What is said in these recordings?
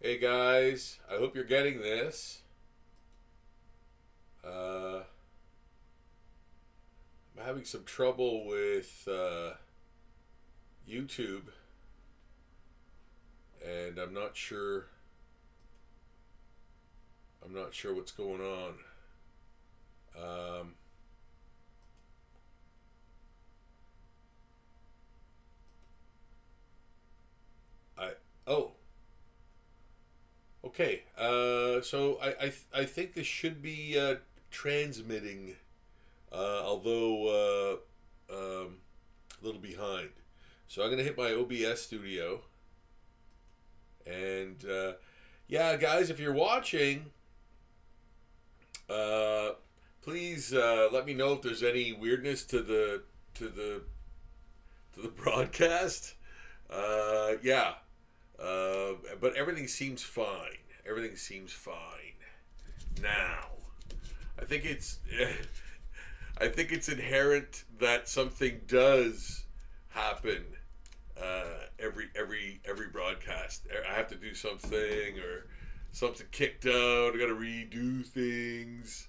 Hey guys, I hope you're getting this. I'm having some trouble with YouTube, and I'm not sure. I'm not sure what's going on. Um, I oh okay. So I think this should be transmitting, although a little behind. So I'm gonna hit my OBS studio, and yeah, guys, if you're watching, uh, please let me know if there's any weirdness to the to the broadcast. Yeah, but everything seems fine. Everything seems fine now. I think it's I think it's inherent that something does happen every broadcast. I have to do something or something kicked out. I got to redo things.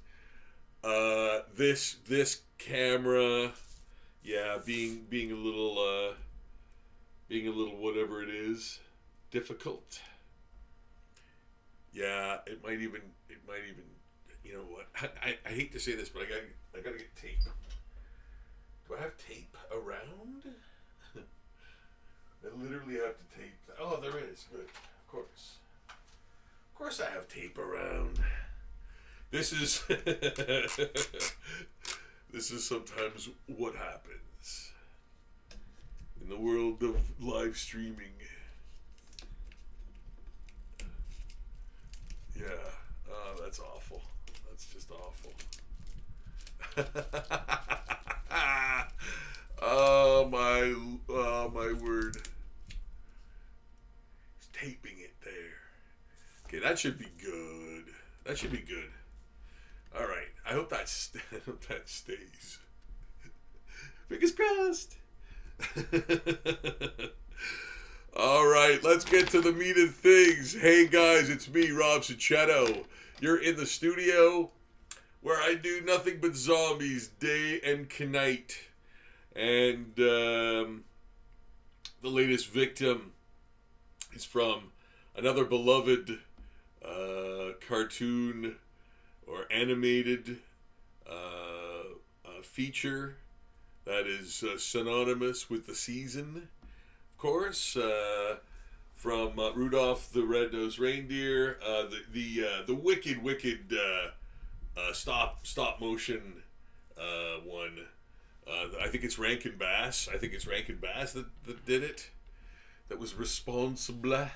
This camera, yeah, being a little whatever it is, difficult. Yeah, it might even you know what? I hate to say this, but I gotta get tape. Do I have tape around? I literally have to tape. Oh, there is. Good. Of course, I have tape around. This is this is sometimes what happens in the world of live streaming. Yeah. Oh, that's awful. That's just awful. Oh my word. He's taping it there. Okay, that should be good. That should be good. All right. I hope I hope that stays. Fingers crossed. All right, let's get to the meat of things. Hey guys, it's me, Rob Cicchetto. You're in the studio where I do nothing but zombies day and night. And the latest victim is from another beloved cartoon or animated feature that is synonymous with the season. Of course, from Rudolph the Red-Nosed Reindeer, the wicked stop motion one. I think it's Rankin Bass. I think it's Rankin Bass that did it. That was responsible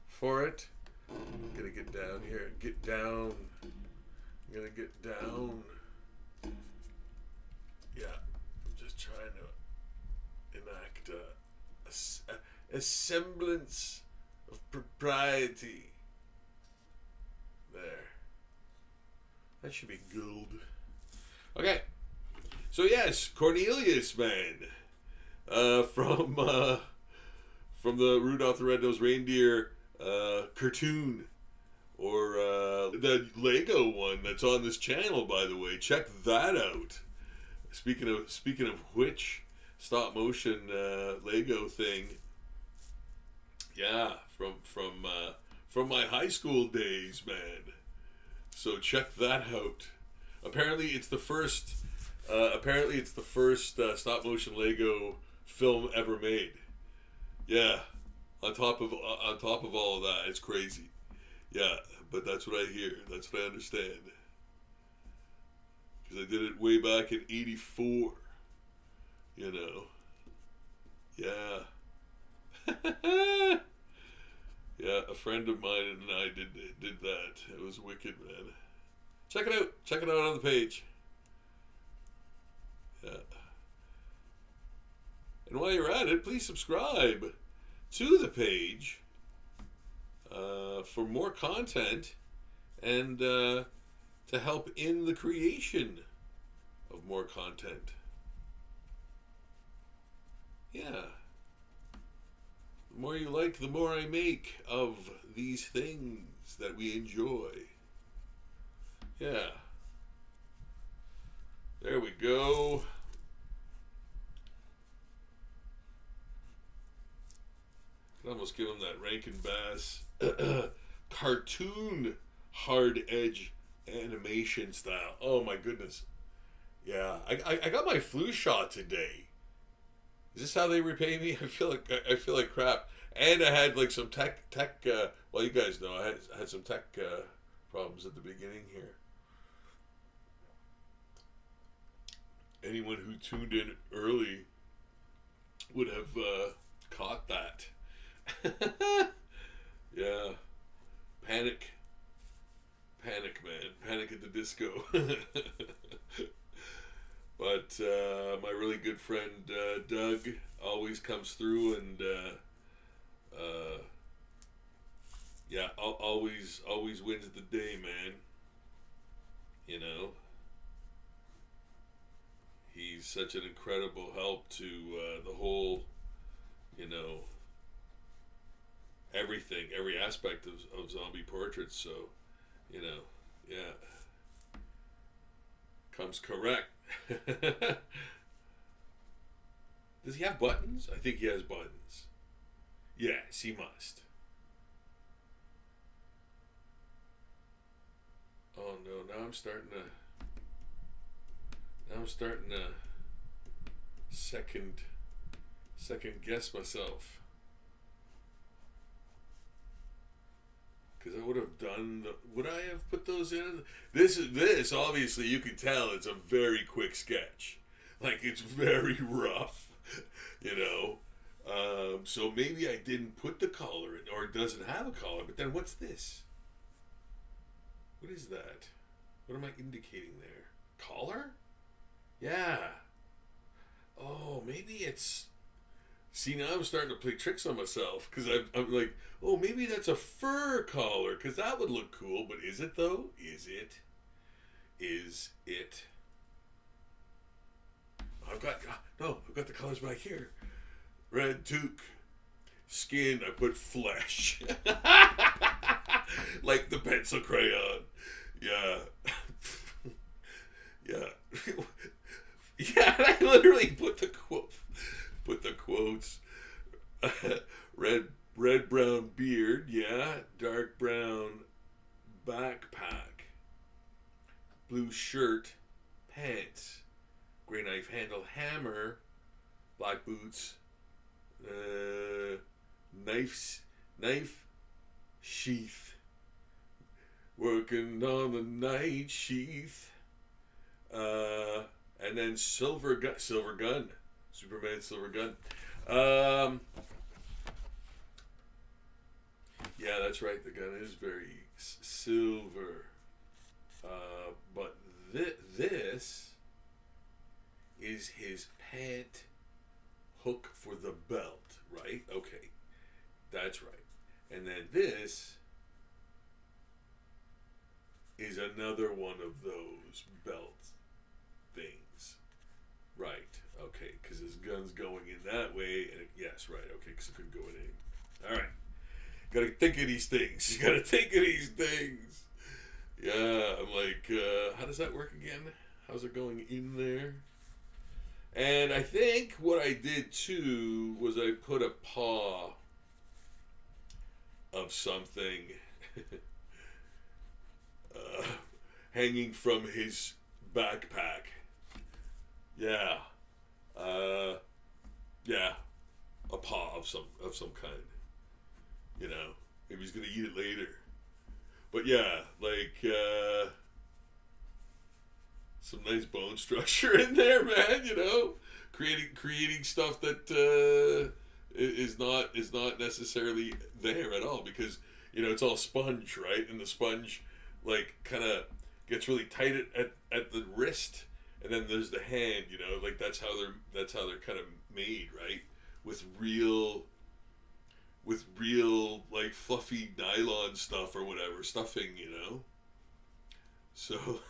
for it. I'm gonna get down here. Get down. I'm gonna get down. Yeah, I'm just trying to enact a semblance of propriety. There. That should be gold. Okay. So yes, Cornelius, man, from the Rudolph the Red-Nosed Reindeer cartoon, or the Lego one that's on this channel, by the way. Check that out. Speaking of which, stop motion Lego thing. Yeah, from my high school days, man. So check that out. Apparently, it's the first. Apparently, it's the first stop motion Lego film ever made. Yeah, on top of all of that, it's crazy. Yeah, but that's what I hear. That's what I understand. Because I did it way back in '84. You know. Yeah. Yeah, a friend of mine and I did that. It was wicked, man. Check it out. Check it out on the page. Yeah. And while you're at it, please subscribe to the page for more content and to help in the creation of more content. Yeah. more you like, the more I make of these things that we enjoy. Yeah. There we go. I can almost give him that Rankin Bass cartoon hard edge animation style. Oh my goodness. Yeah, I got my flu shot today. Is this how they repay me? I feel like crap. And I had like some tech. Well, you guys know I had some tech problems at the beginning here. Anyone who tuned in early would have caught that. Yeah, panic, man, Panic at the Disco. But my really good friend Doug always comes through, and yeah, always wins the day, man. You know, he's such an incredible help to the whole, you know, everything, every aspect of zombie portraits. So, you know, yeah, comes correct. Does he have buttons? I think he has buttons. Yes, he must. Oh no, now I'm starting to second guess myself. Because I would have done would I have put those in? This obviously you can tell it's a very quick sketch. Like, it's very rough, you know. So maybe I didn't put the collar in, or it doesn't have a collar. But then what's this? What is that? What am I indicating there? Collar? Yeah. Oh, maybe it's... See, now I'm starting to play tricks on myself, because I'm like, oh, maybe that's a fur collar, because that would look cool. But is it, though? Is it? Is it? I've got the colors back here. Red toque. Skin, I put flesh. Like the pencil crayon. Yeah. Yeah. Yeah, I literally put the quotes. Red brown beard, yeah. Dark brown backpack. Blue shirt, pants. Gray knife handle hammer. Black boots. Knife sheath. Working on the knife sheath. And then silver gun. Superman silver gun. Yeah, that's right. The gun is very silver. But this is his pant hook for the belt, right? Okay, that's right. And then this is another one of those belt things, right? Okay, because his gun's going in that way, and yes, right. Okay, because it couldn't go in any. All right, gotta think of these things. You gotta think of these things. Yeah, I'm like, how does that work again? How's it going in there? And I think what I did too was I put a paw of something hanging from his backpack. Yeah. Yeah. A paw of some kind. You know, maybe he's gonna eat it later. But yeah, like some nice bone structure in there, man. You know, creating stuff that is not necessarily there at all, because you know it's all sponge, right? And the sponge like kind of gets really tight at the wrist, and then there's the hand. You know, like that's how they're kind of made, right? With real like fluffy nylon stuff or whatever stuffing, you know. So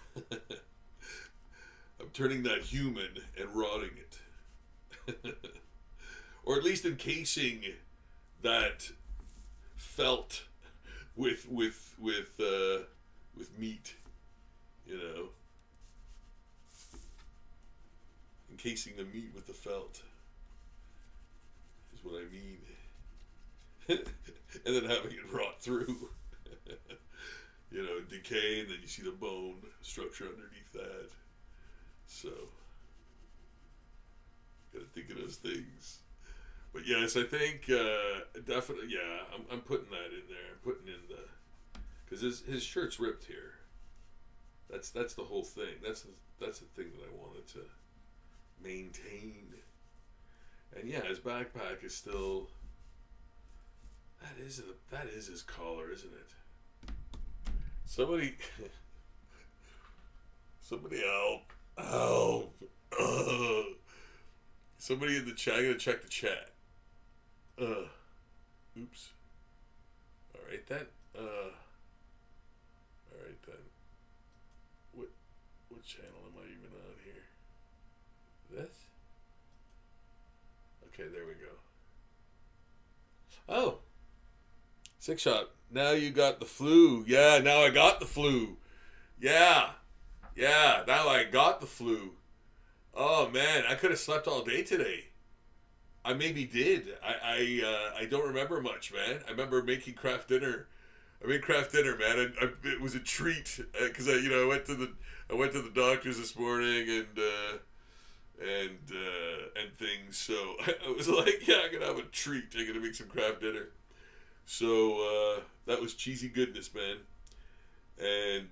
I'm turning that human and rotting it. Or at least encasing that felt with meat, you know, encasing the meat with the felt is what I mean. And then having it rot through, you know, decay, and then you see the bone structure underneath that. So, gotta think of those things. But yes, I think definitely, yeah, I'm putting that in there. I'm putting in the, because his shirt's ripped here. That's the whole thing. That's the thing that I wanted to maintain. And yeah, his backpack is still. That is his collar, isn't it? Somebody help! Somebody in the chat. I'm gonna check the chat. Oops. All right then. What channel am I even on here? This? Okay, there we go. Oh. Six shot. Now you got the flu. Yeah, now I got the flu. Yeah, now I got the flu. Oh man, I could have slept all day today. I maybe did. I don't remember much, man. I remember making craft dinner. I made craft dinner, man. It was a treat because I went to the doctors this morning and things. So I was like, yeah, I'm gonna have a treat. I'm gonna make some craft dinner. So that was cheesy goodness, man. And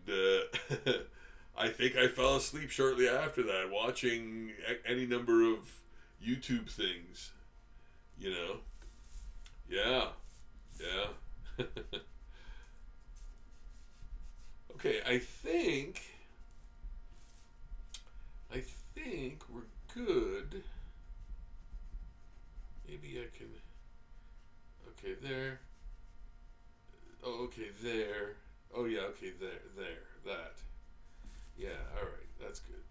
I think I fell asleep shortly after that, watching any number of YouTube things. You know? Yeah. Okay, I think we're good. Maybe I can. Okay, there. Oh, okay, there. Oh, yeah, okay, there, that. Yeah, all right, that's good.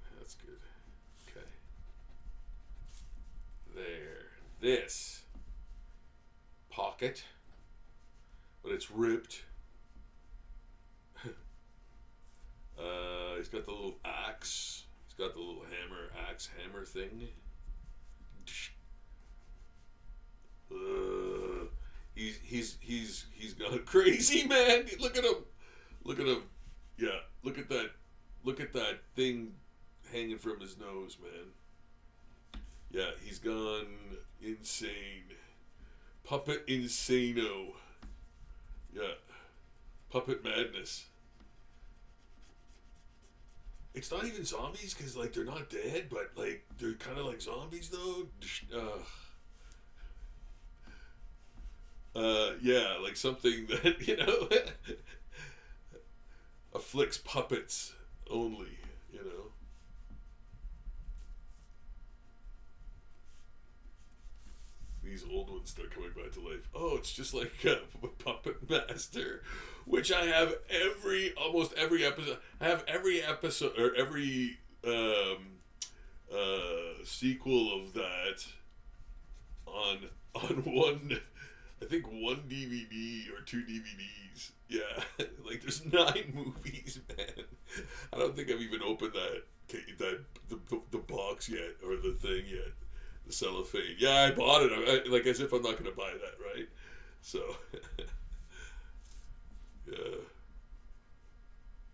Okay. There. This pocket, but it's ripped. He's got the little axe. He's got the little hammer thing. He's gone crazy, man. Look at him. Yeah, look at that thing hanging from his nose, man. Yeah, he's gone insane. Puppet insano. Yeah, puppet madness. It's not even zombies because like they're not dead, but like they're kind of like zombies though. Yeah, like something that afflicts puppets only. These old ones start coming back to life. Oh, it's just like Puppet Master, which I have almost every episode. I have every episode or every sequel of that on one. I think one DVD or two DVDs. Yeah, like there's 9 movies, man. I don't think I've even opened the box yet or the thing yet. The cellophane. Yeah, I bought it. Like as if I'm not going to buy that, right? So, yeah.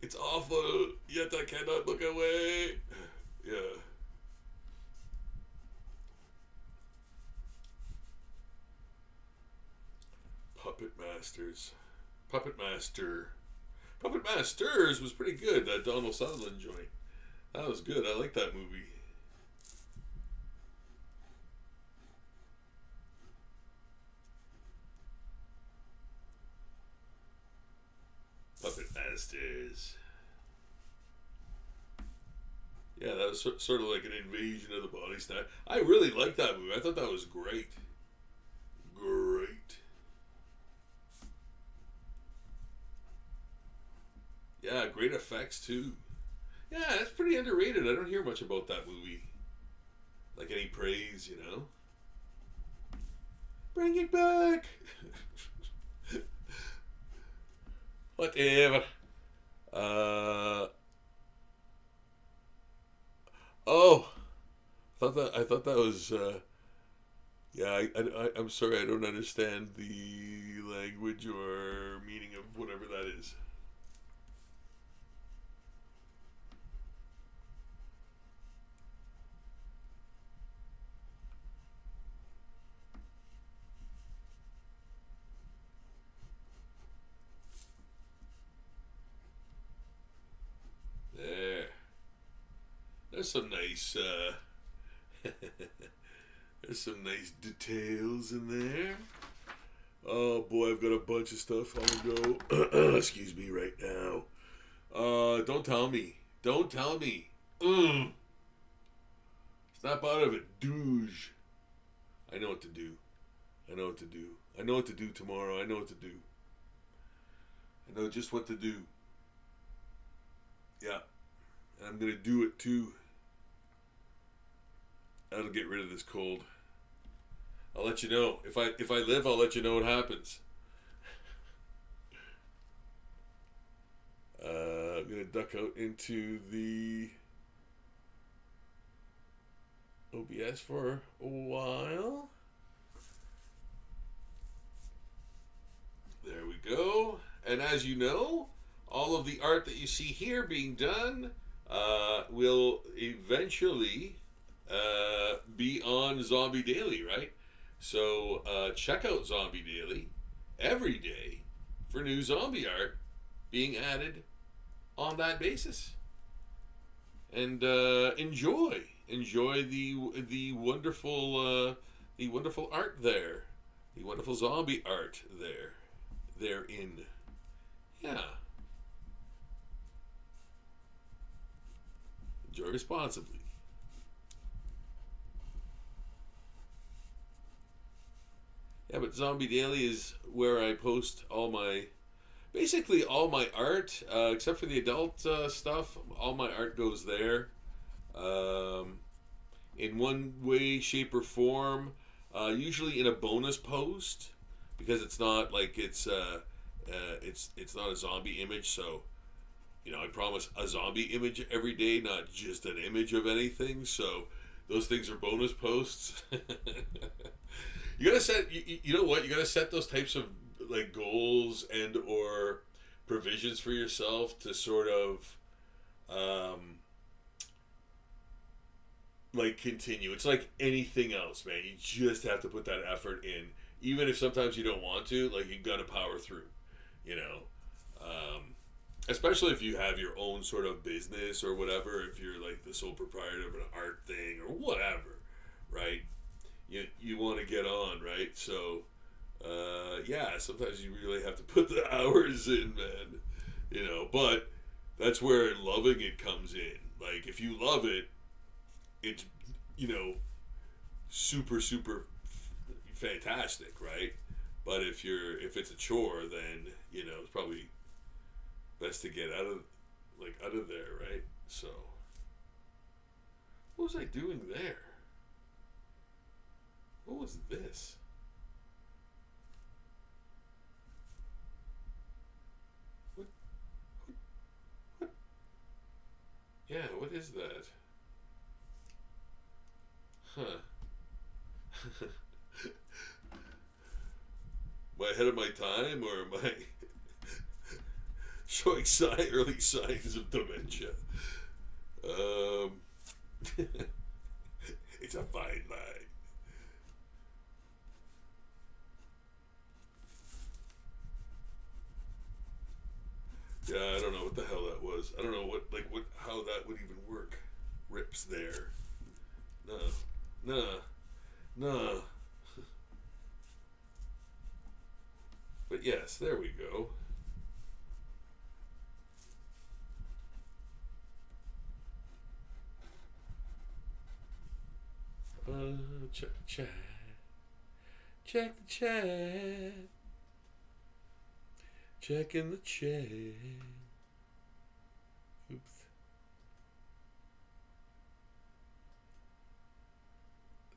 It's awful, yet I cannot look away. Yeah. Puppet Masters. Puppet Masters was pretty good, that Donald Sutherland joint. That was good. I like that movie. Puppet Masters. Yeah, that was sort of like an invasion of the body snatch. I really liked that movie. I thought that was great. Yeah, great effects too. Yeah, it's pretty underrated. I don't hear much about that movie. Like any praise, Bring it back. Whatever. Uh, oh, I thought that was. Yeah, I'm sorry. I don't understand the language or meaning of whatever that is. There. There's some nice. There's some nice details in there. Oh boy, I've got a bunch of stuff on the go. Excuse me right now. Don't tell me. Don't tell me. Snap out of it, douche. I know what to do. I know what to do. I know what to do tomorrow. I know what to do. I know just what to do. Yeah. And I'm gonna do it too. That'll get rid of this cold. I'll let you know. If I live, I'll let you know what happens. I'm gonna duck out into the OBS for a while. There we go. And as you know, all of the art that you see here being done will eventually be on Zombie Daily, right? So check out Zombie Daily every day for new zombie art being added on that basis. And enjoy the wonderful art there, the wonderful zombie art therein. Yeah. Enjoy responsibly. Yeah, but Zombie Daily is where I post basically all my art, except for the adult stuff. All my art goes there, in one way, shape, or form. Usually in a bonus post, because it's not like it's not a zombie image. So, I promise a zombie image every day, not just an image of anything. So those things are bonus posts. You gotta set. You know what? You gotta set those types of like goals and or provisions for yourself to sort of, like continue. It's like anything else, man. You just have to put that effort in, even if sometimes you don't want to. Like you gotta power through. You know, especially if you have your own sort of business or whatever. If you're like the sole proprietor of an art thing or whatever, right? You want to get on, right? So, yeah, sometimes you really have to put the hours in, man. But that's where loving it comes in. Like, if you love it, it's, super, super fantastic, right? But if it's a chore, then, it's probably best to get out of there, right? So, what was I doing there? What was this? What? Yeah, what is that? Huh. Am I ahead of my time, or am I showing early signs of dementia? It's a fine line. Yeah, I don't know what the hell that was. I don't know how that would even work. Rips there. No. But yes, there we go. Check the chat. Check the chat. Checking the chat. Oops.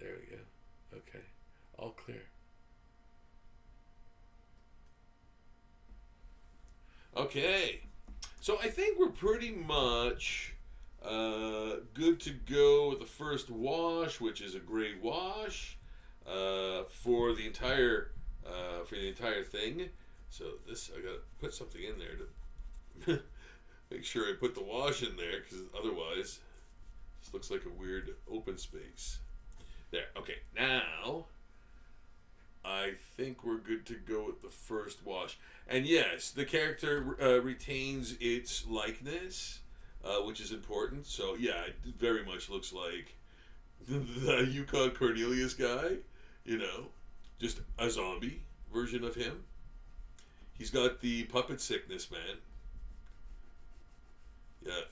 There we go. Okay. All clear. Okay. So I think we're pretty much good to go with the first wash, which is a gray wash for the entire thing. So this I gotta put something in there to make sure I put the wash in there, because otherwise this looks like a weird open space. There. Okay. Now I think we're good to go with the first wash. And yes, the character retains its likeness, which is important. So yeah, it very much looks like the Yukon Cornelius guy, you know, just a zombie version of him. He's got the puppet sickness, man. Yeah.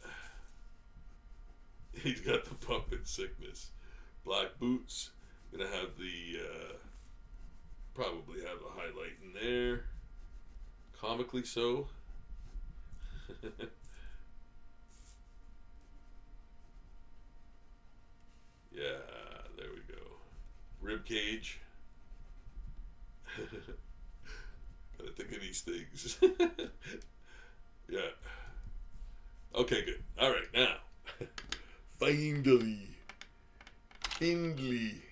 He's got the puppet sickness. Black boots. Gonna have the probably have a highlight in there. Comically so. Yeah, there we go. Rib cage. Gotta think of these things. Yeah. Okay, good. All right, now. Finally. Finally,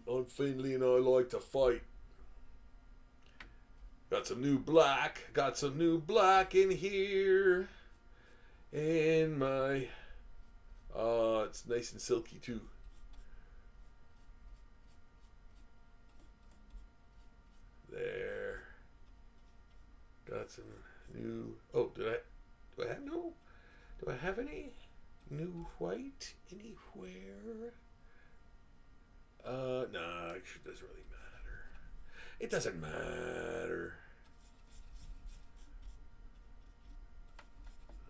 I'm Finley and I like to fight. Got some new black in here. And my, it's nice and silky too. There. Got some new, oh, do I have any new white anywhere? Nah, actually, it doesn't really matter. It doesn't matter.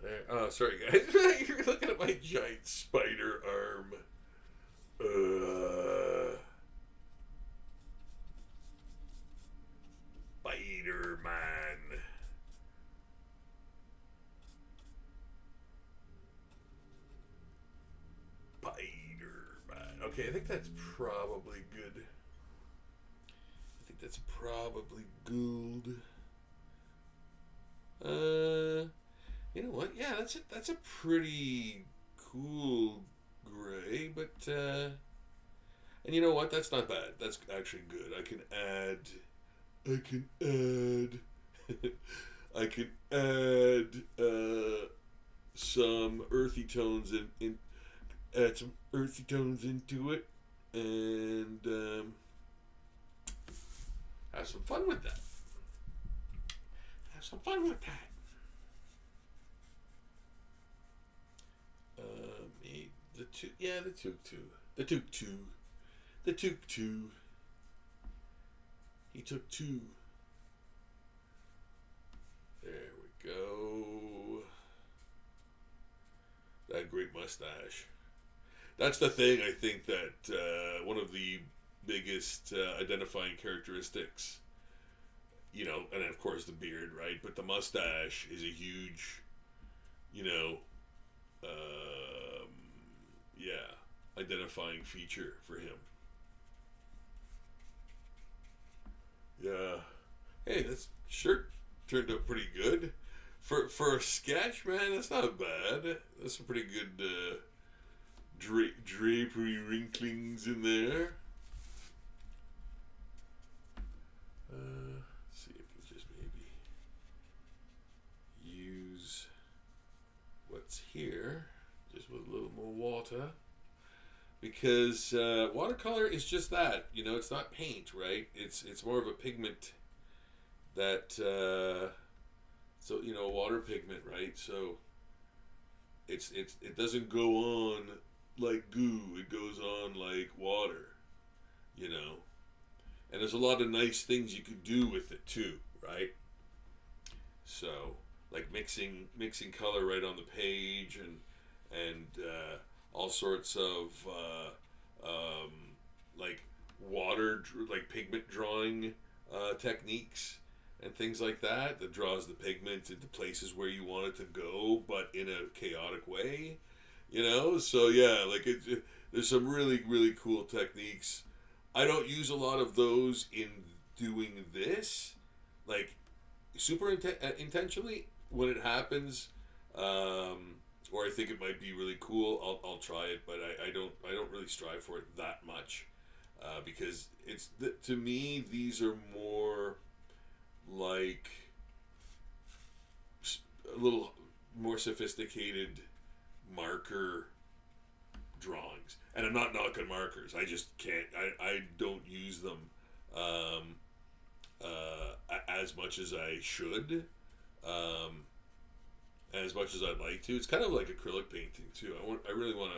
There. Oh, sorry, guys. You're looking at my giant spider arm. Spider-Man. Okay, I think that's probably good. I think that's probably good. You know what? Yeah, that's a pretty cool gray, but and you know what? That's not bad. That's actually good. I can add I can add some earthy tones in add some earthy tones into it, and have some fun with that. Have some fun with that. The took two. He took two. There we go. That great mustache. That's the thing, I think, that one of the biggest identifying characteristics, you know, and of course the beard, right? But the mustache is a huge, you know, identifying feature for him. Yeah. Hey, this shirt turned out pretty good. For a sketch, man, that's not bad. That's a pretty good drapery wrinklings in there. Let's see if we just maybe use what's here, just with a little more water. Because watercolor is just that, you know, it's not paint, right? It's more of a pigment that, so, you know, water pigment, right? So it doesn't go on like goo, it goes on like water, you know? And there's a lot of nice things you could do with it too, right? So, like mixing color right on the page, and all sorts of like like pigment drawing techniques and things like that draws the pigment into places where you want it to go, but in a chaotic way, you know. So yeah, like there's some really cool techniques. I don't use a lot of those in doing this, like super intentionally. When it happens, or I think it might be really cool, I'll try it. But I don't really strive for it that much, because to me these are more like a little more sophisticated marker drawings. And I'm not knocking markers. I just can't. I don't use them as much as I should, as much as I'd like to. It's kind of like acrylic painting too. I really want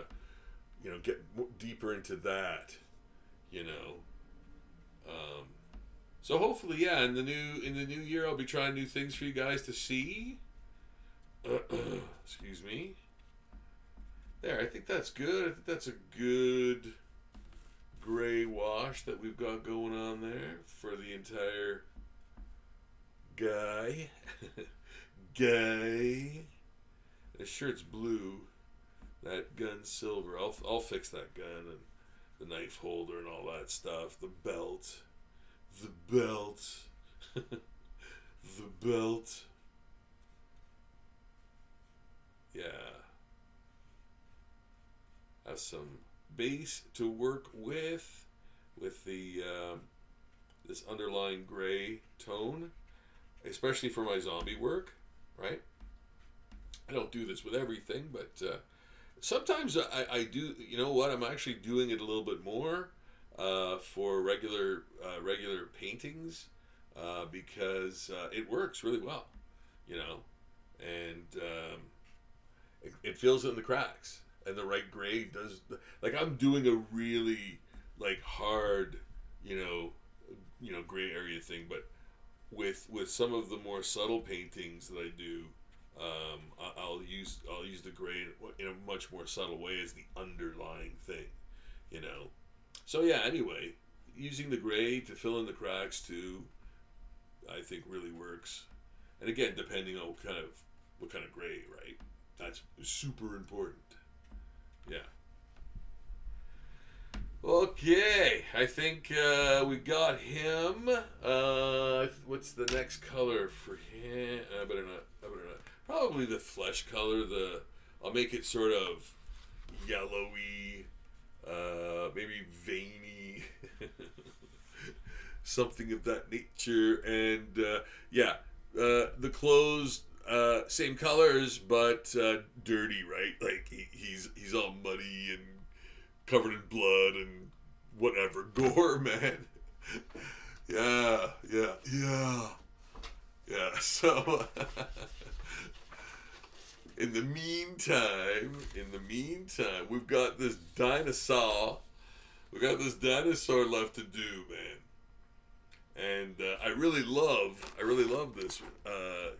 to, get deeper into that. So hopefully, yeah, in the new year, I'll be trying new things for you guys to see. Excuse me. There, I think that's good. I think that's a good gray wash that we've got going on there for the entire guy. Guy. His shirt's blue. That gun's silver. I'll fix that gun and the knife holder and all that stuff. The belt. The belt. The belt. Yeah. Have some base to work with the this underlying gray tone, especially for my zombie work, right? I don't do this with everything, but sometimes I do. You know what? I'm actually doing it a little bit more for regular paintings because it works really well, and it fills in the cracks. And the right gray does, like, I'm doing a really hard, gray area thing, but with some of the more subtle paintings that I do, I'll use the gray in a much more subtle way as the underlying thing, So yeah, anyway, using the gray to fill in the cracks too, I think really works. And again, depending on what kind of gray, right? That's super important. Yeah. Okay, I think we got him. What's the next color for him? I better not. Probably the flesh color. I'll make it sort of yellowy, maybe veiny, something of that nature. And the clothes. Same colors, but dirty, right? Like he's all muddy and covered in blood and whatever, gore, man. Yeah. So in the meantime, we've got this dinosaur. We got this dinosaur left to do, man. And I really love this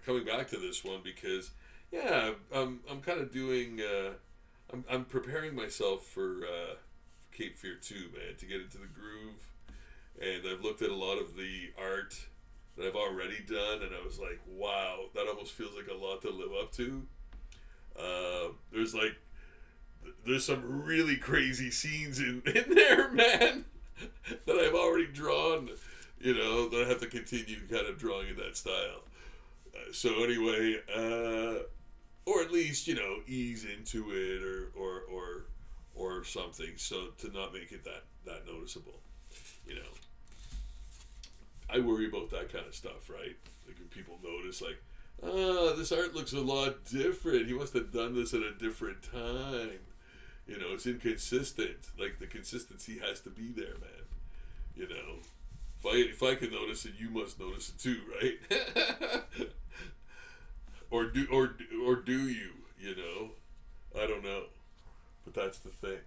coming back to this one because I'm kind of doing I'm preparing myself for Cape Fear 2, man, to get into the groove. And I've looked at a lot of the art that I've already done, and I was like, wow, that almost feels like a lot to live up to. There's some really crazy scenes in there, man, that I've already drawn. That I have to continue kind of drawing in that style. So anyway, or at least ease into it or something, so to not make it that noticeable. I worry about that kind of stuff, right? Like when people notice, like, this art looks a lot different. He must have done this at a different time. It's inconsistent. Like the consistency has to be there, man. If I can notice it, you must notice it too, right? or do you? I don't know, but that's the thing.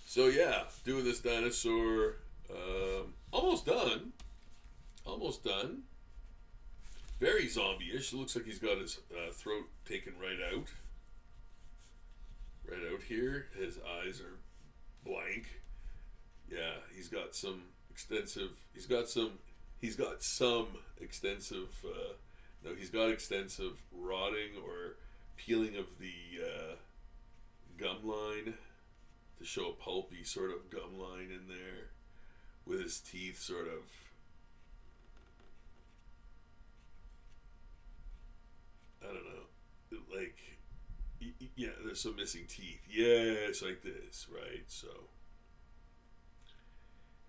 So yeah, doing this dinosaur, almost done. Very zombie-ish. It looks like he's got his throat taken right out here. His eyes are blank. Yeah, he's got some extensive No, he's got extensive rotting or peeling of the gum line to show a pulpy sort of gum line in there with his teeth sort of. I don't know, like, yeah, there's some missing teeth. Yeah, it's like this, right? So,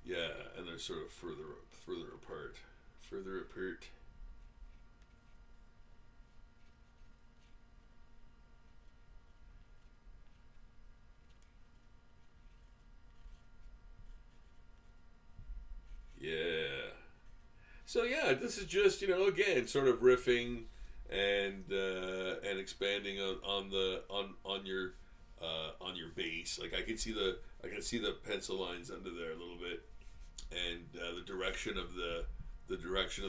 yeah, and they're sort of further apart, further apart. Yeah. So yeah, this is just, again, sort of riffing and expanding on your base. Like I can see the pencil lines under there a little bit, and the direction of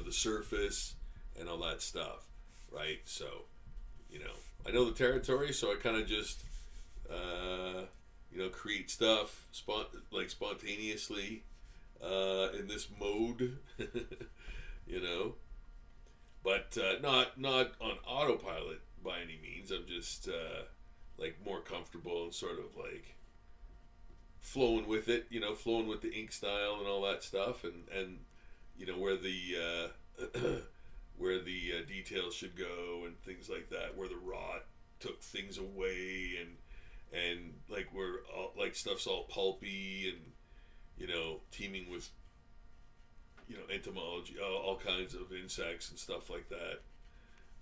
the surface and all that stuff, right? So, I know the territory, so I kind of just create stuff spontaneously in this mode, you know, but not on autopilot by any means. I'm just like more comfortable and sort of like flowing with it, flowing with the ink style and all that stuff, and where the where the details should go and things like that, where the rot took things away, and like where like stuff's all pulpy and teeming with entomology, all kinds of insects and stuff like that.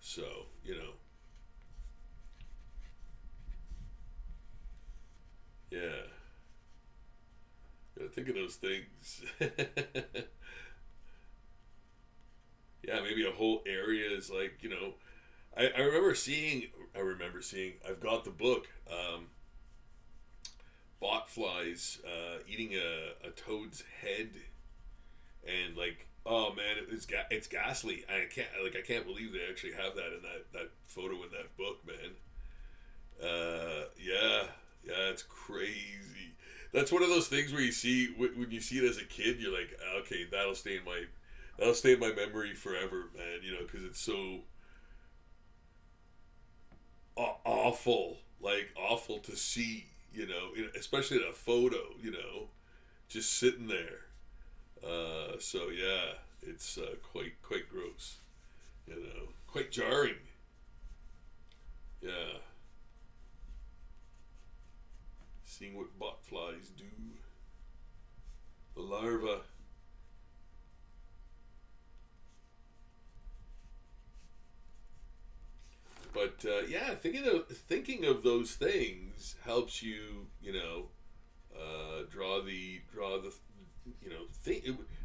So yeah, gotta think of those things. Yeah, maybe a whole area is like I remember seeing. I've got the book. Bot flies eating a toad's head, and like, oh man, it's ghastly. I can't believe they actually have that in that photo in that book, man. Yeah, yeah, it's crazy. That's one of those things where you see when you see it as a kid, you're like, okay, that'll stay in my memory forever, man. Because it's so awful, like awful to see. Especially in a photo. Just sitting there. So yeah, it's quite gross. Quite jarring. Yeah. Seeing what botflies do. The larva. But yeah, thinking of those things helps you, draw the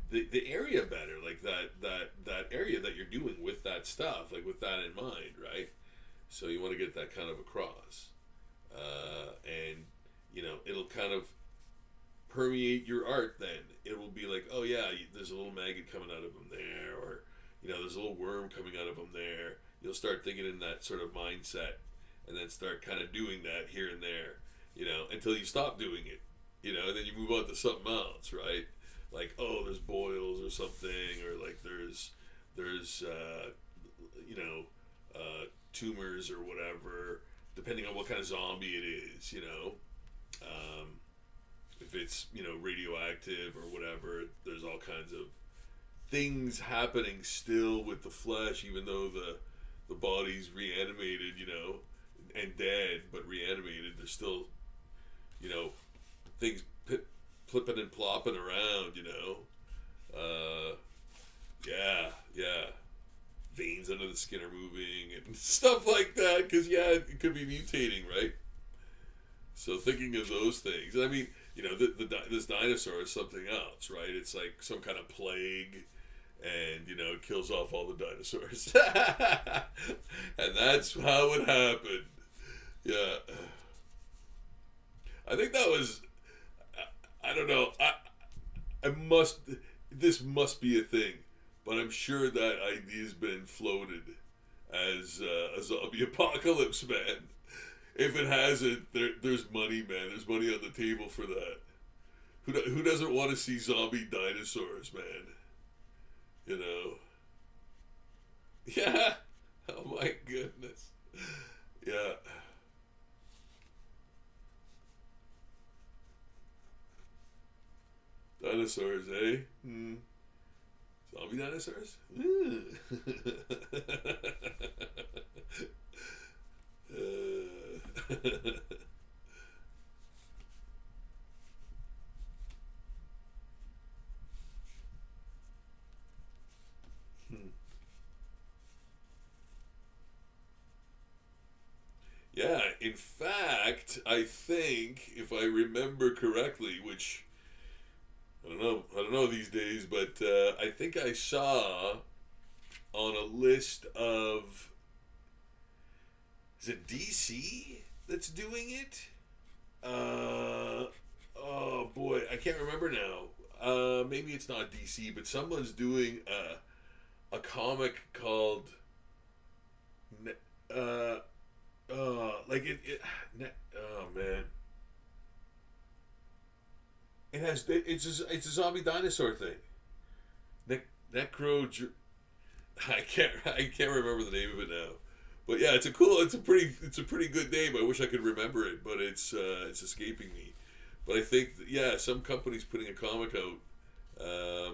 the area better, like that area that you're doing with that stuff, like with that in mind, right? So you want to get that kind of across, and it'll kind of permeate your art. Then it will be like, oh yeah, there's a little maggot coming out of them there, or there's a little worm coming out of them there. You'll start thinking in that sort of mindset, and then start kind of doing that here and there, until you stop doing it, and then you move on to something else, right? Like, oh, there's boils or something, or like there's tumors or whatever, depending on what kind of zombie it is, if it's radioactive or whatever. There's all kinds of things happening still with the flesh, even though the body's reanimated, and dead, but reanimated. There's still, things flipping and plopping around, yeah, yeah. Veins under the skin are moving and stuff like that, because, yeah, it could be mutating, right? So thinking of those things. I mean, this dinosaur is something else, right? It's like some kind of plague, and it kills off all the dinosaurs. And that's how it happened. Yeah, I think that was, I don't know, this must be a thing, but I'm sure that idea's been floated as a zombie apocalypse, man. If it hasn't, there's money, man. There's money on the table for that. Who doesn't want to see zombie dinosaurs, man? Yeah. dinosaurs, eh? Zombie dinosaurs? Yeah, in fact, I think if I remember correctly, which I don't know these days, but I think I saw on a list of, is it DC that's doing it? Oh boy, I can't remember now. Maybe it's not DC, but someone's doing a comic called uh, oh man, it's a zombie dinosaur thing. Necro. I can't remember the name of it now. But yeah, it's a pretty good name. I wish I could remember it, but it's escaping me. But I think yeah, some company's putting a comic out. I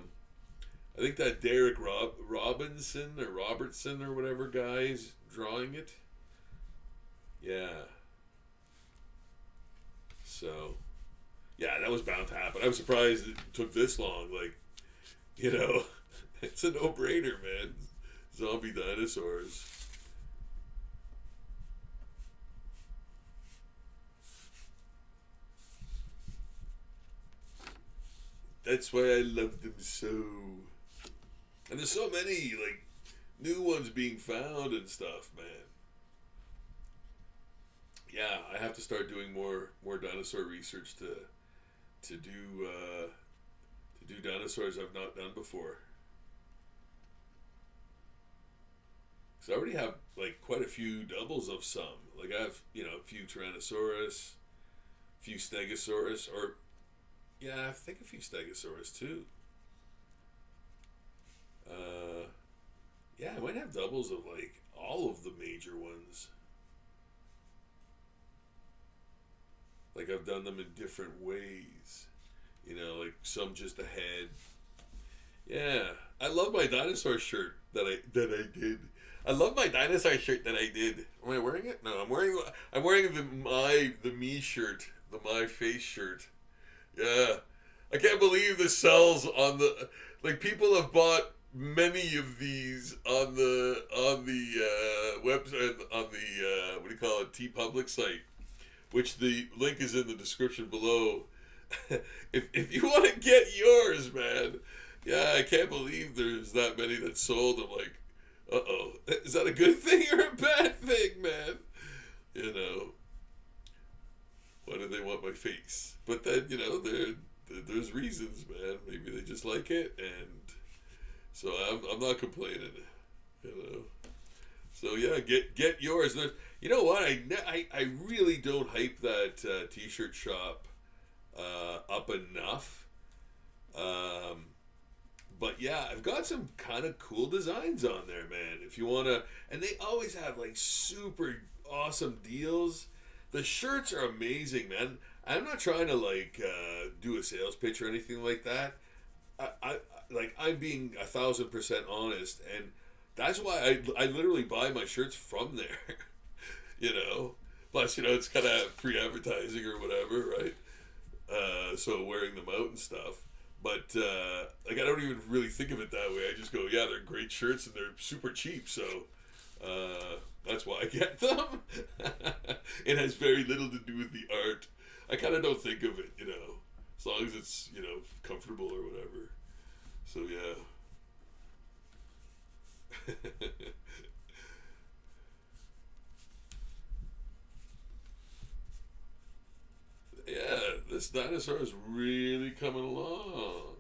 think that Derek Robinson or Robertson or whatever guy is drawing it. Yeah. So, yeah, that was bound to happen. I was surprised it took this long. Like, it's a no-brainer, man. Zombie dinosaurs. That's why I love them so. And there's so many, like, new ones being found and stuff, man. Yeah, I have to start doing more dinosaur research to do dinosaurs I've not done before. Because I already have like quite a few doubles of some. Like I have a few Tyrannosaurus, a few Stegosaurus, or yeah, I think a few Stegosaurus too. Yeah, I might have doubles of like all of the major ones. Like I've done them in different ways, like some just a head. Yeah, I love my dinosaur shirt that I did. I love my dinosaur shirt that I did. Am I wearing it? No, I'm wearing the me shirt, the my face shirt. Yeah, I can't believe this sells on the like people have bought many of these on the website on the what do you call it, TeePublic site, which the link is in the description below. if you want to get yours, man, yeah, I can't believe there's that many that sold. I'm like, uh-oh, is that a good thing or a bad thing, man? Why do they want my face? But then, there's reasons, man. Maybe they just like it, and so I'm not complaining, So yeah, get yours. You know what? I really don't hype that t-shirt shop up enough. But yeah, I've got some kind of cool designs on there, man. If you wanna, and they always have like super awesome deals. The shirts are amazing, man. I'm not trying to like do a sales pitch or anything like that. I'm being 1,000% honest, and that's why I literally buy my shirts from there. Plus it's kind of free advertising or whatever, right? So wearing them out and stuff. But I don't even really think of it that way. I just go, yeah, they're great shirts and they're super cheap, so that's why I get them. It has very little to do with the art. I kind of don't think of it, as long as it's comfortable or whatever. So yeah. Yeah, this dinosaur is really coming along.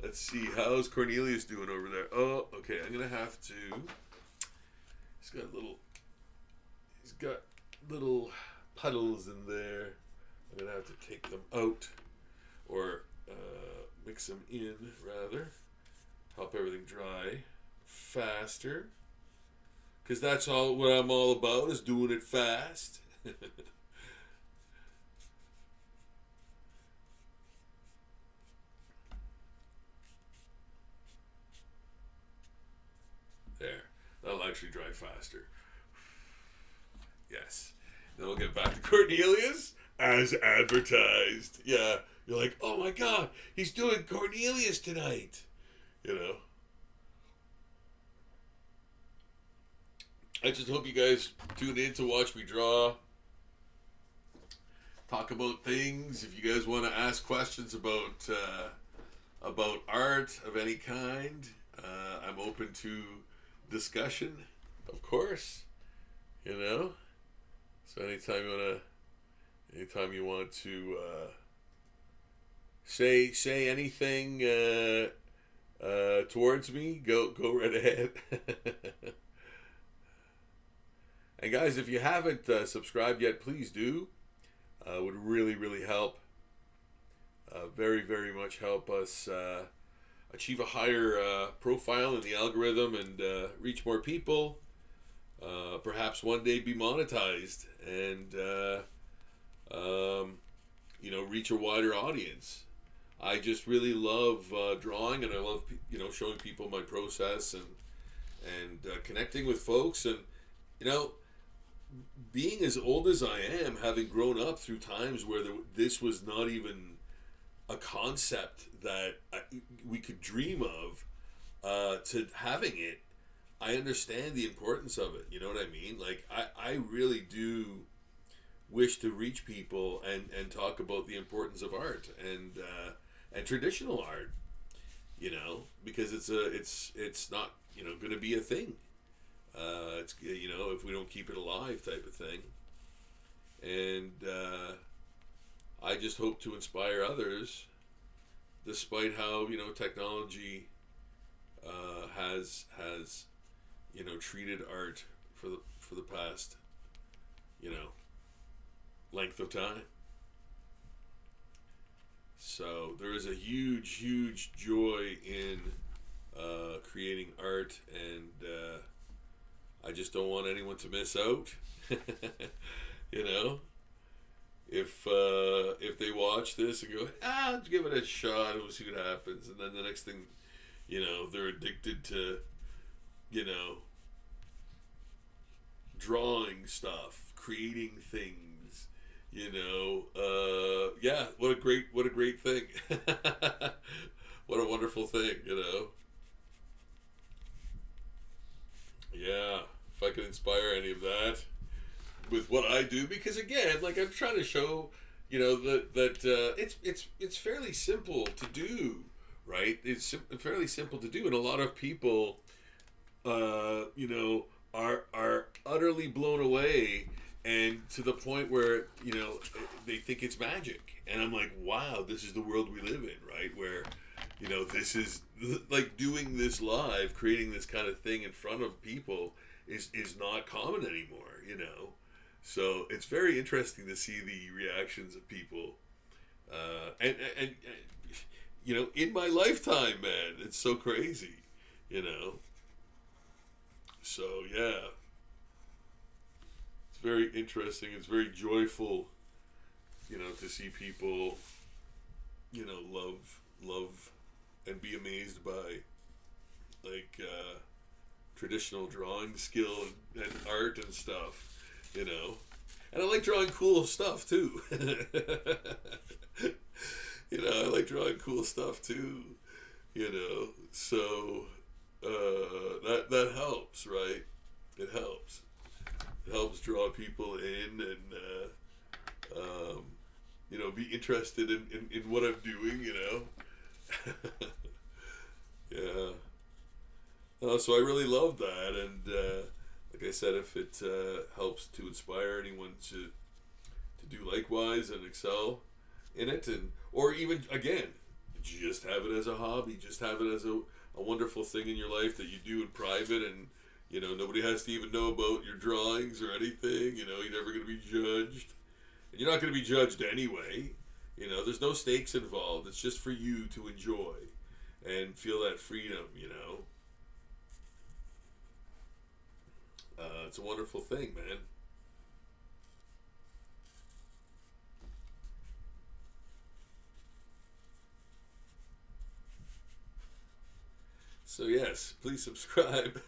Let's see, how's Cornelius doing over there? Oh, okay, I'm gonna have to. He's got little puddles in there. I'm gonna have to take them out, or mix them in rather. Help everything dry faster. Because that's all what I'm all about, is doing it fast. actually dry faster. Yes. Then we'll get back to Cornelius as advertised. Yeah. You're like, oh my God, he's doing Cornelius tonight. You know. I just hope you guys tune in to watch me draw. Talk about things. If you guys want to ask questions about art of any kind, I'm open to discussion, of course. You know. So anytime you want to say anything towards me, go right ahead. And guys, if you haven't subscribed yet, please do. Would really, really help. Very, very much help us achieve a higher profile in the algorithm and reach more people. Perhaps one day be monetized and reach a wider audience. I just really love drawing, and I love showing people my process and connecting with folks, and being as old as I am, having grown up through times where this was not even a concept that we could dream of, to having it, I understand the importance of it. You know what I mean? Like, I really do wish to reach people and talk about the importance of art and traditional art, because it's not, going to be a thing. It's, if we don't keep it alive type of thing. And I just hope to inspire others, despite how, technology has treated art for the past, length of time. So there is a huge, huge joy in creating art, and I just don't want anyone to miss out. If they watch this and go, let's give it a shot and we'll see what happens, and then the next thing, they're addicted to, drawing stuff, creating things, yeah, what a great thing. What a wonderful thing, Yeah, if I could inspire any of that with what I do, because again, like, I'm trying to show, that it's fairly simple to do, right? It's fairly simple to do, and a lot of people, are utterly blown away, and to the point where they think it's magic, and I'm like, wow, this is the world we live in, right? Where this is like doing this live, creating this kind of thing in front of people is not common anymore, So it's very interesting to see the reactions of people, and in my lifetime, man, it's so crazy, So yeah, it's very interesting. It's very joyful, to see people, love and be amazed by, like, traditional drawing skill and art and stuff, and I like drawing cool stuff too. I like drawing cool stuff too, so that helps, right? It helps. It helps draw people in and be interested in what I'm doing, Yeah. So I really love that, and like I said, if it helps to inspire anyone to do likewise and excel in it, or even, again, just have it as a hobby, just have it as a wonderful thing in your life that you do in private, and nobody has to even know about your drawings or anything. You're never going to be judged, and you're not going to be judged anyway. There's no stakes involved. It's just for you to enjoy and feel that freedom. It's a wonderful thing, man. So yes, please subscribe.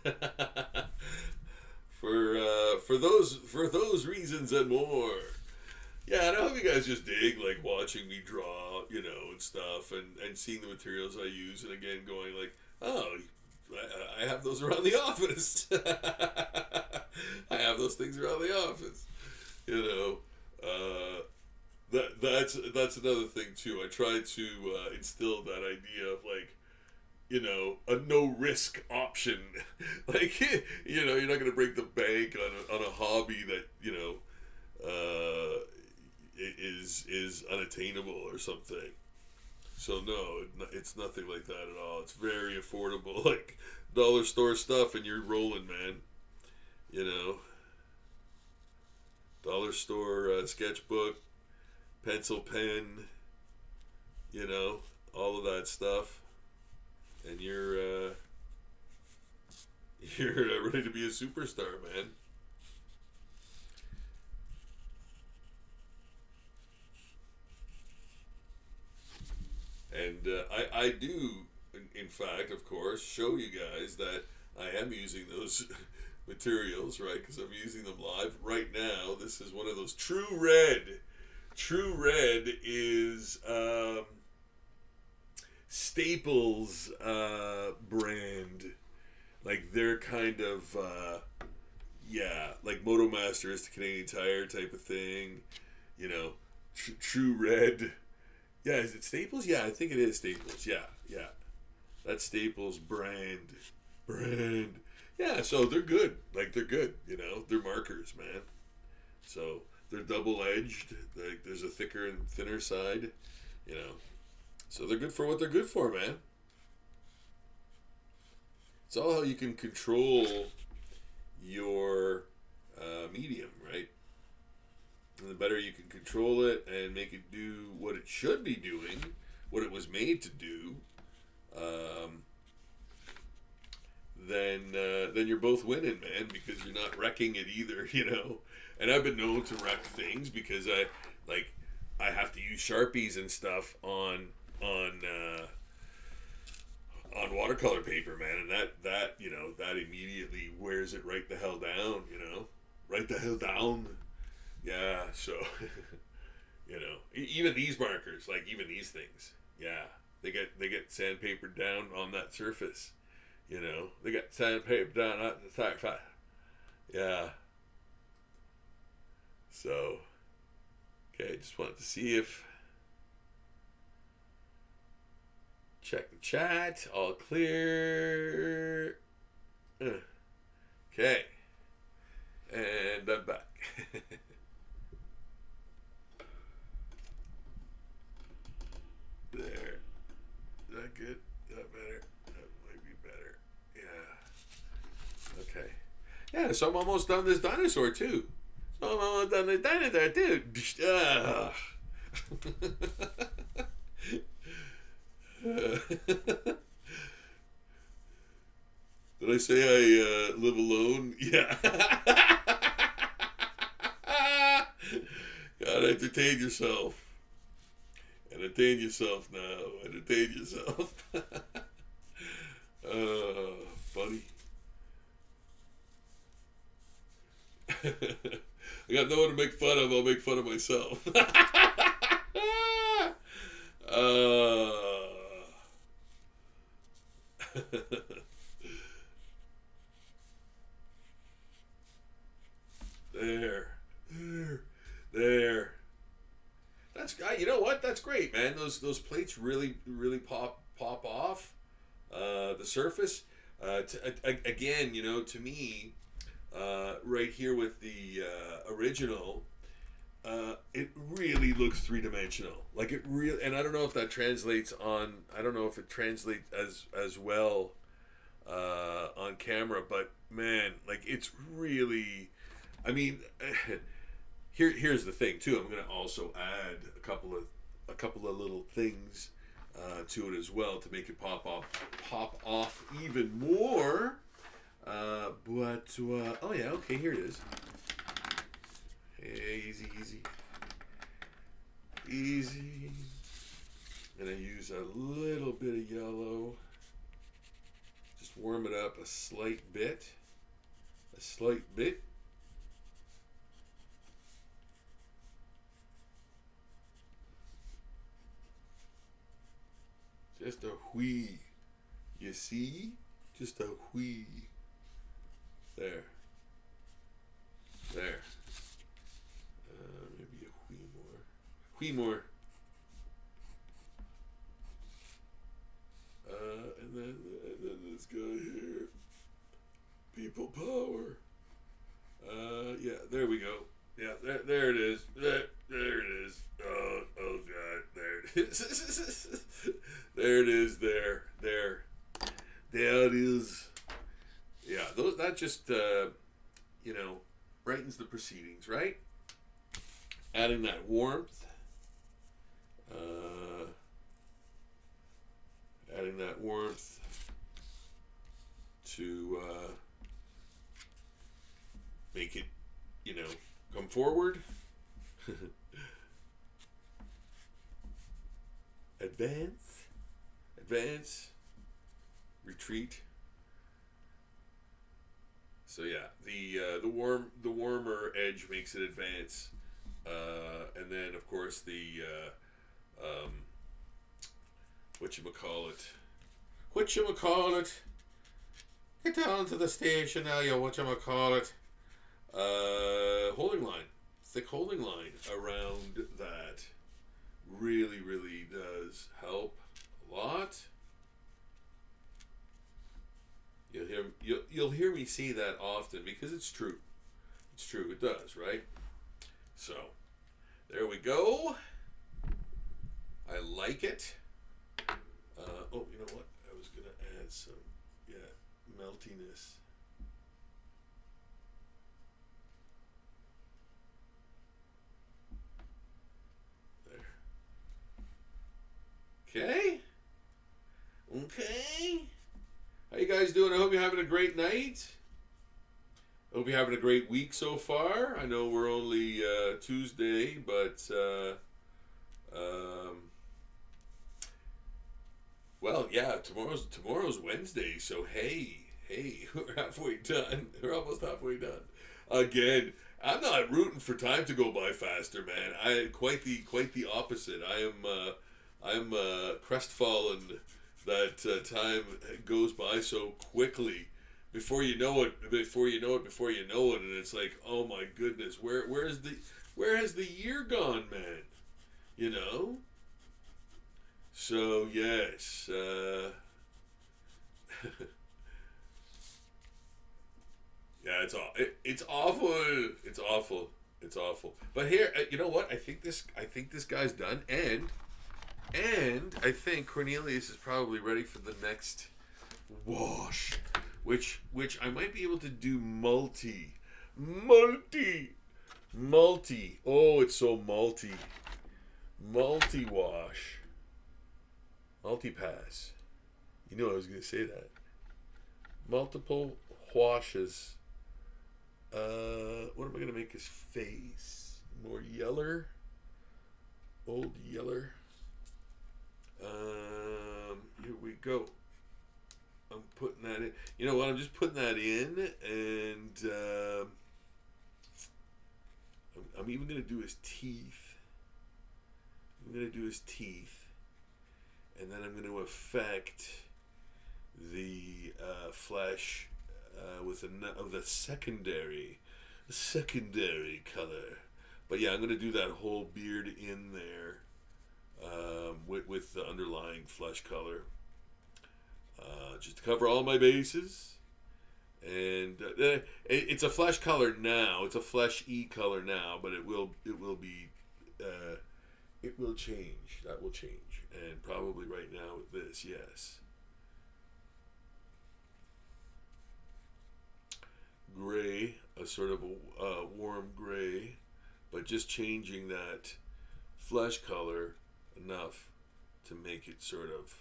for those reasons and more. Yeah, and I hope you guys just dig like watching me draw, and stuff, and seeing the materials I use, and again going like, oh, I have those around the office. I have those things around the office. That's another thing too. I try to instill that idea of like, a no risk option. Like, you're not going to break the bank on a hobby that, is unattainable or something. So no, it's nothing like that at all. It's very affordable, like dollar store stuff, and you're rolling, man. Dollar store sketchbook, pencil, pen, all of that stuff, and you're ready to be a superstar, man. And I do, in fact, of course, show you guys that I am using those materials, right? Because I'm using them live right now. This is one of those True Red. True Red is Staples brand. Like they're kind of like Motomaster is the Canadian Tire type of thing. True Red. Yeah, is it Staples? Yeah, I think it is Staples. Yeah. That's Staples brand. Yeah, so they're good. Like, they're good, They're markers, man. So, they're double-edged. Like, there's a thicker and thinner side, So, they're good for what they're good for, man. It's all how you can control your medium, right? And the better you can control it and make it do what it should be doing, what it was made to do, then you're both winning, man, because you're not wrecking it either, And I've been known to wreck things because I have to use Sharpies and stuff on watercolor paper, man, and that immediately wears it right the hell down, right the hell down. Yeah, so, even these markers, like even these things, yeah, they get sandpapered down on that surface, they got sandpaper down on the surface, yeah. So, okay, just wanted to see if, check the chat, all clear, okay, and I'm back. There. Is that good? Is that better? That might be better. Yeah. Okay. Yeah, so I'm almost done this dinosaur too. So I'm almost done this dinosaur too. Did I say I live alone? Yeah. Gotta entertain yourself. Entertain yourself now. Entertain yourself. Funny. I got no one to make fun of. I'll make fun of myself. There. That's, you know what? That's great, man. Those plates really pop off the surface. Again, to me, right here with the original, it really looks three-dimensional. Like it really, and I don't know if that translates on. I don't know if it translates as well on camera, but man, like it's really. I mean. Here's the thing too. I'm going to also add a couple of little things to it as well to make it pop off even more. Oh yeah, okay, here it is. Hey, easy. And I use a little bit of yellow. Just warm it up a slight bit. Just a wee. You see? Just a wee. There. There. Maybe a wee more. Wee more. And then this guy here. People power. Yeah, there we go. Yeah, there it is. There it is. Oh God, there it is. There it is. There it is. Yeah, that just brightens the proceedings, right? Adding that warmth. Adding that warmth to make it, come forward. Advance, retreat. So yeah, the warmer edge makes it advance, and then of course the whatchamacallit. Get down to the station now, you whatchamacallit. Holding line, thick holding line around that really does help a lot. You'll hear me say that often because it's true. It's true. It does, right? So there we go. I like it. Oh, you know what? I was gonna add some meltiness. Okay. How you guys doing? I hope you're having a great night. I hope you're having a great week so far. I know we're only Tuesday, but well, yeah, tomorrow's Wednesday, so hey, we're halfway done. We're almost halfway done. Again, I'm not rooting for time to go by faster, man. I quite the opposite. I'm crestfallen that time goes by so quickly. Before you know it, and it's like, oh my goodness, where has the year gone, man? So yes, yeah, it's awful. It's awful. But here, you know what? I think this guy's done, and I think Cornelius is probably ready for the next wash, which I might be able to do multi. Oh, it's so multi wash, multi-pass. You know I was gonna say that. Multiple washes. What am I gonna make his face more yeller? Old yeller. Here we go. I'm putting that in. You know what? I'm just putting that in, and I'm even gonna do his teeth. I'm gonna do his teeth, and then I'm gonna affect the flesh with the secondary color. But yeah, I'm gonna do that whole beard in there. With the underlying flesh color, just to cover all my bases, and it's a flesh color now. It's a flesh-y color now, but it will be it will change. That will change, and probably right now with this, yes. Gray, a sort of a warm gray, but just changing that flesh color enough to make it sort of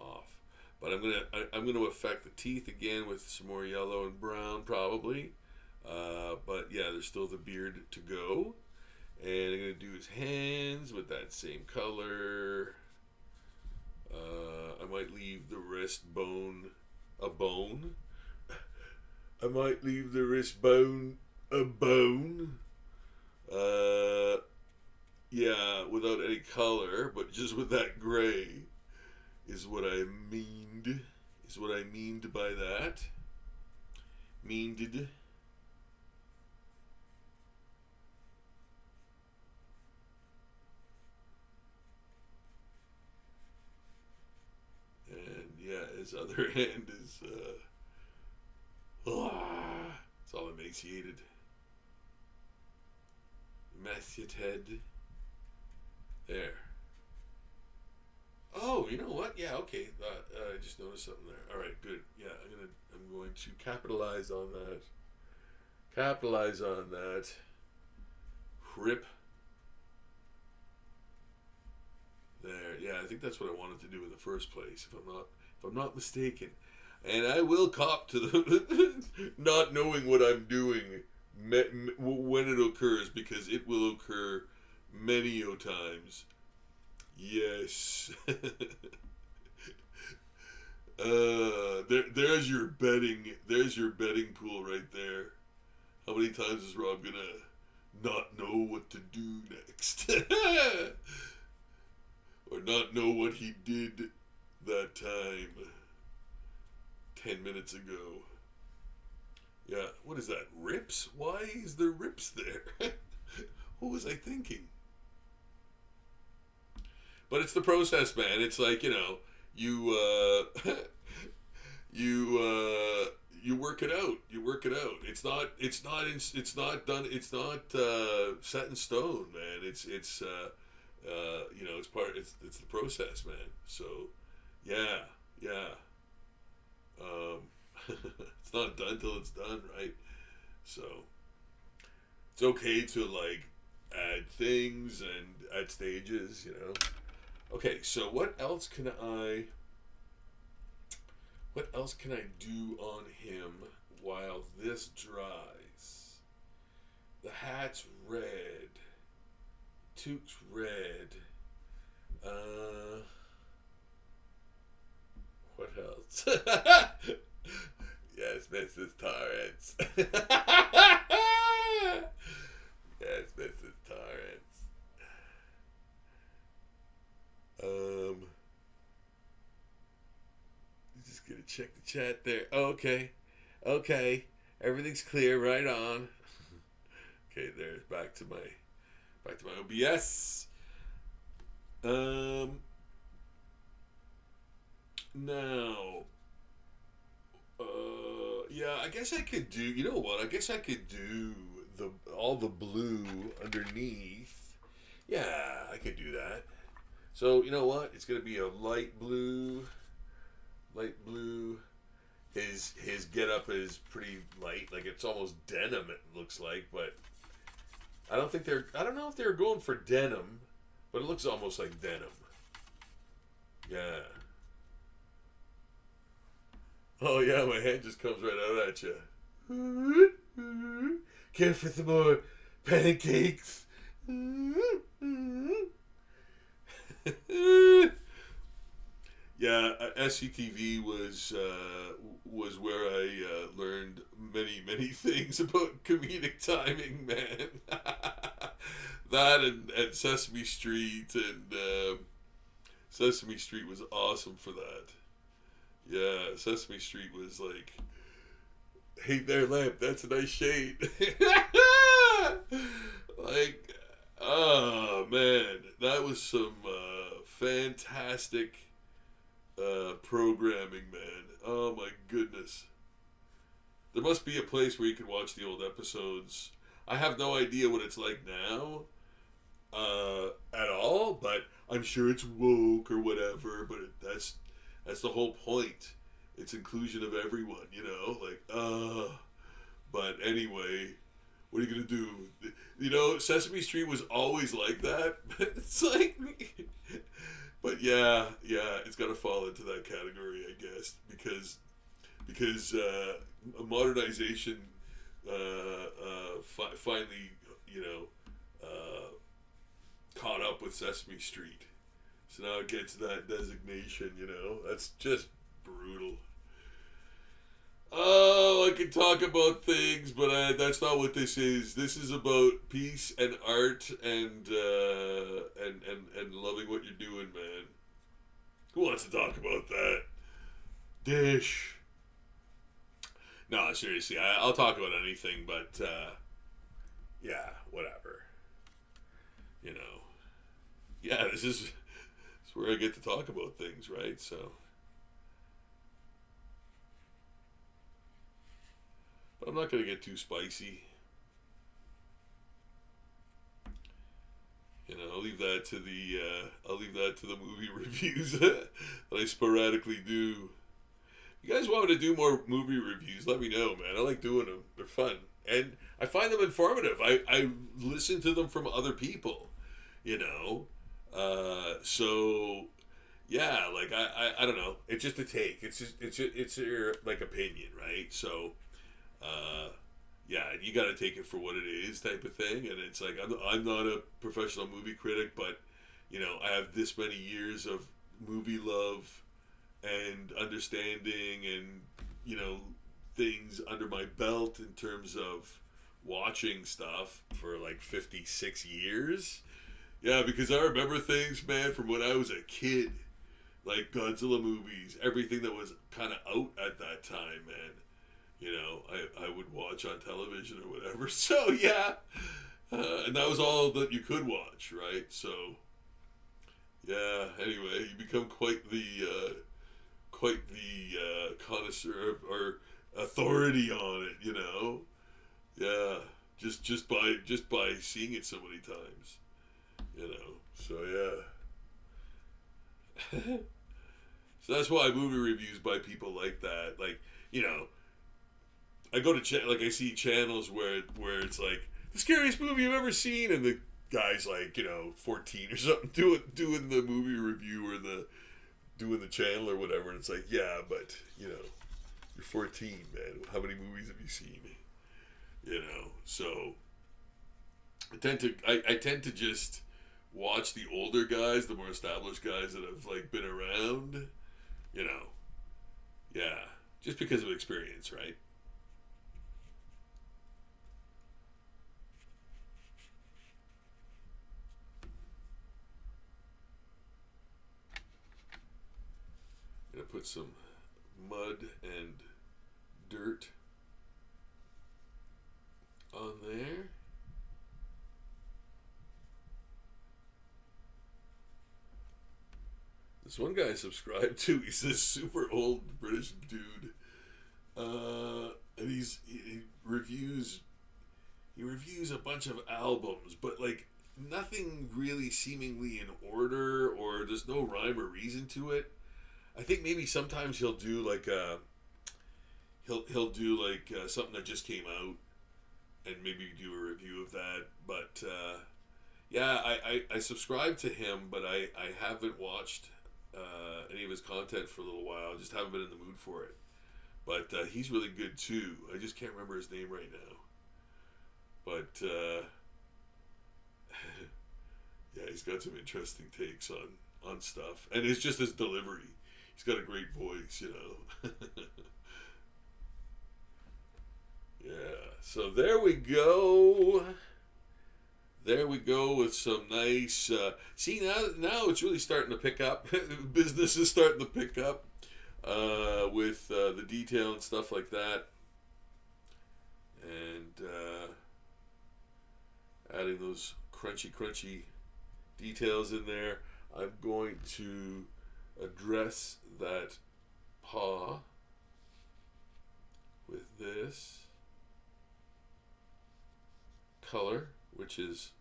off. But I'm gonna affect the teeth again with some more yellow and brown probably. But yeah, there's still the beard to go, and I'm gonna do his hands with that same color. I might leave the wrist bone a bone. I might leave the wrist bone a bone. Yeah, without any color, but just with that gray is what I meaned. Is what I meaned by that. Meaned. And yeah, his other hand is it's all emaciated. Emaciated. There. Oh, you know what? Yeah, okay. I just noticed something there. All right, good. Yeah, I'm going to capitalize on that. Capitalize on that. Rip. There. Yeah, I think that's what I wanted to do in the first place. If I'm not mistaken, and I will cop to the not knowing what I'm doing when it occurs, because it will occur many o times. Yes. There's your betting. There's your betting pool right there. How many times is Rob gonna not know what to do next, or not know what he did that time 10 minutes ago? Yeah. What is that? Rips? Why is there rips there? What was I thinking? But it's the process, man. It's like, you work it out. You work it out. It's not done. It's not set in stone, man. It's it's the process, man. So, yeah, yeah. Um, it's not done till it's done, right? So it's okay to like add things and add stages. Okay, so what else can I do on him while this dries? The hat's red. Toque's red. What else? Yes, Mrs. Torrance. Yes, Mrs. Torrance. Just gonna check the chat there. Okay. Okay. Everything's clear, right on. Okay, there's back to my OBS. Now, yeah, I guess I could do, you know what? I guess I could do all the blue underneath. Yeah, I could do that. So, you know what? It's going to be a light blue. Light blue. His getup is pretty light. Like, it's almost denim, it looks like. But I don't know if they're going for denim. But it looks almost like denim. Yeah. Oh, yeah, my hand just comes right out at you. Care for some more pancakes? Yeah, SCTV was where I learned many things about comedic timing, man. That and Sesame Street, and Sesame Street was awesome for that. Yeah, Sesame Street was like, hey there, lamp, that's a nice shade. Like, oh man, that was some fantastic programming, man. Oh my goodness. There must be a place where you can watch the old episodes. I have no idea what it's like now at all, but I'm sure it's woke or whatever, but that's the whole point. It's inclusion of everyone, like, but anyway, what are you going to do? Sesame Street was always like that, but it's like, but yeah, it's got to fall into that category, I guess, because modernization finally, caught up with Sesame Street. So now it gets that designation, That's just brutal. Oh, I can talk about things, but that's not what this is. This is about peace and art and loving what you're doing, man. Who wants to talk about that? Dish. No, seriously, I'll talk about anything, but yeah, whatever. You know, yeah, this is where I get to talk about things, right? So, but I'm not gonna get too spicy. You know, I'll leave that to the movie reviews that I sporadically do. You guys want me to do more movie reviews? Let me know, man. I like doing them. They're fun, and I find them informative. I listen to them from other people. You know, so yeah, like I don't know. It's just a take. It's your like opinion, right? So uh, yeah, you got to take it for what it is, type of thing. And it's like I'm not a professional movie critic, but you know I have this many years of movie love and understanding, and you know things under my belt in terms of watching stuff for like 56 years. Yeah, because I remember things, man, from when I was a kid, like Godzilla movies, everything that was kind of out at that time, man. You know, I would watch on television or whatever. So yeah, and that was all that you could watch, right? So yeah. Anyway, you become quite the connoisseur or authority on it. You know, yeah. Just by seeing it so many times. You know, so yeah. So that's why movie reviews by people like that, like you know, I go to like I see channels where it's like the scariest movie I've ever seen, and the guy's like 14 or something doing the movie review or the doing the channel or whatever, and it's like but you're 14, man. How many movies have you seen? So I tend to just watch the older guys, the more established guys that have like been around, you know, yeah, just because of experience, right? Gonna put some mud and dirt on there. This one guy I subscribed to, he's this super old British dude, and he reviews a bunch of albums, but like nothing really seemingly in order, or there's no rhyme or reason to it. I think maybe sometimes he'll do like something that just came out, and maybe do a review of that. But yeah, I subscribe to him, but I haven't watched any of his content for a little while. I just haven't been in the mood for it. But he's really good too. I just can't remember his name right now. But yeah, he's got some interesting takes on stuff, and it's just his delivery. He's got a great voice, Yeah. So there we go. There we go with some nice. See now it's really starting to pick up. Business is starting to pick up with the detail and stuff like that, and adding those crunchy details in there. I'm going to address that paw with this color, which is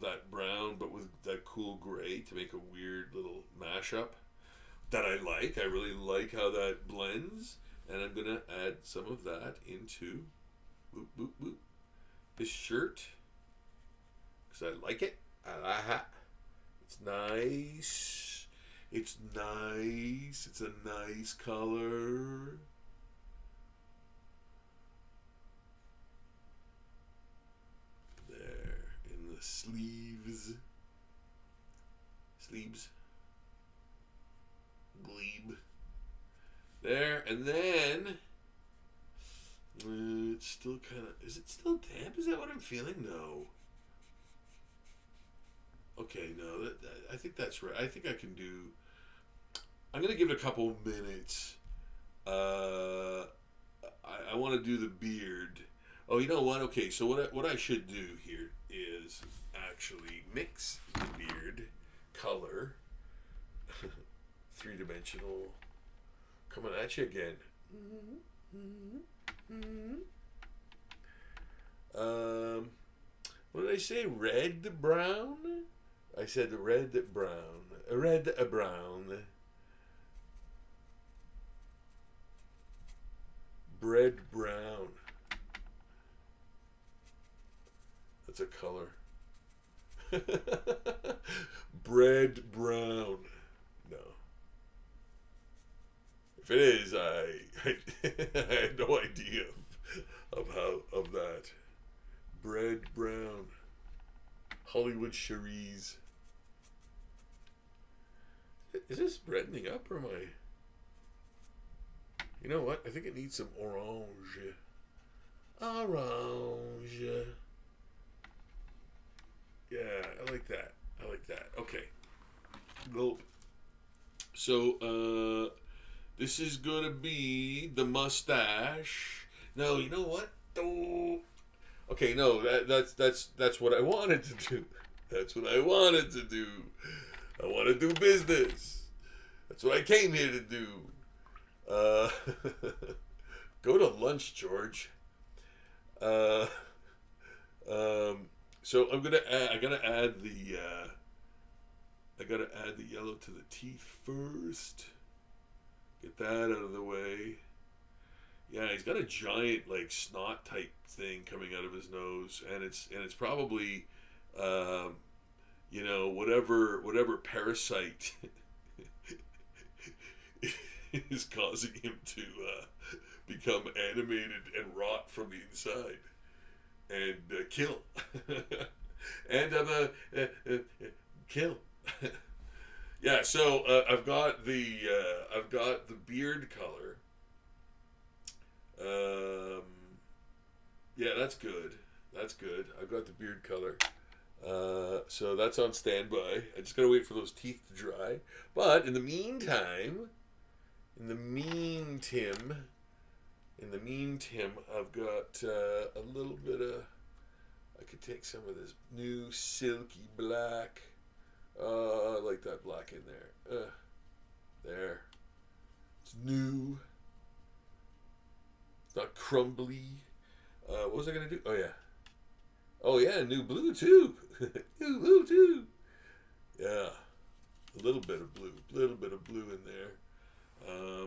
that brown but with that cool gray to make a weird little mashup that I like. I really like how that blends, and I'm gonna add some of that into this shirt because I like it. It's nice. It's nice. It's a nice color. There, in the sleeves. Glebe. There, and then it's still kind of. Is it still damp? Is that what I'm feeling? No. Okay, no. I think that's right. I think I can do. I'm gonna give it a couple minutes. I want to do the beard. Oh, you know what? Okay, so what I should do here is actually mix the beard color, 3-dimensional, coming at you again. What did I say? Red, brown? I said red, brown. Red, brown. Bread brown. That's a color. Bread brown. No. If it is, I had no idea of that. Bread brown. Hollywood Cherise. Is this reddening up or am I? You know what? I think it needs some orange. Orange. Yeah, I like that. I like that. Okay. Nope. So, this is gonna be the mustache. No, you know what? Oh. Okay, no, that's what I wanted to do. That's what I wanted to do. I want to do business. That's what I came here to do. Go to lunch, George. So I gotta add the yellow to the teeth first. Get that out of the way. Yeah, he's got a giant like snot type thing coming out of his nose, and it's probably, whatever parasite is causing him to become animated and rot from the inside and kill and kill. Yeah, so I've got the beard color. Yeah, that's good. That's good. I've got the beard color. So that's on standby. I just gotta wait for those teeth to dry. But in the meantime, I've got a little bit of. I could take some of this new silky black. I like that black in there. There. It's new. It's not crumbly. What was I gonna do? Oh yeah, new blue too. New blue too. Yeah, a little bit of blue in there. I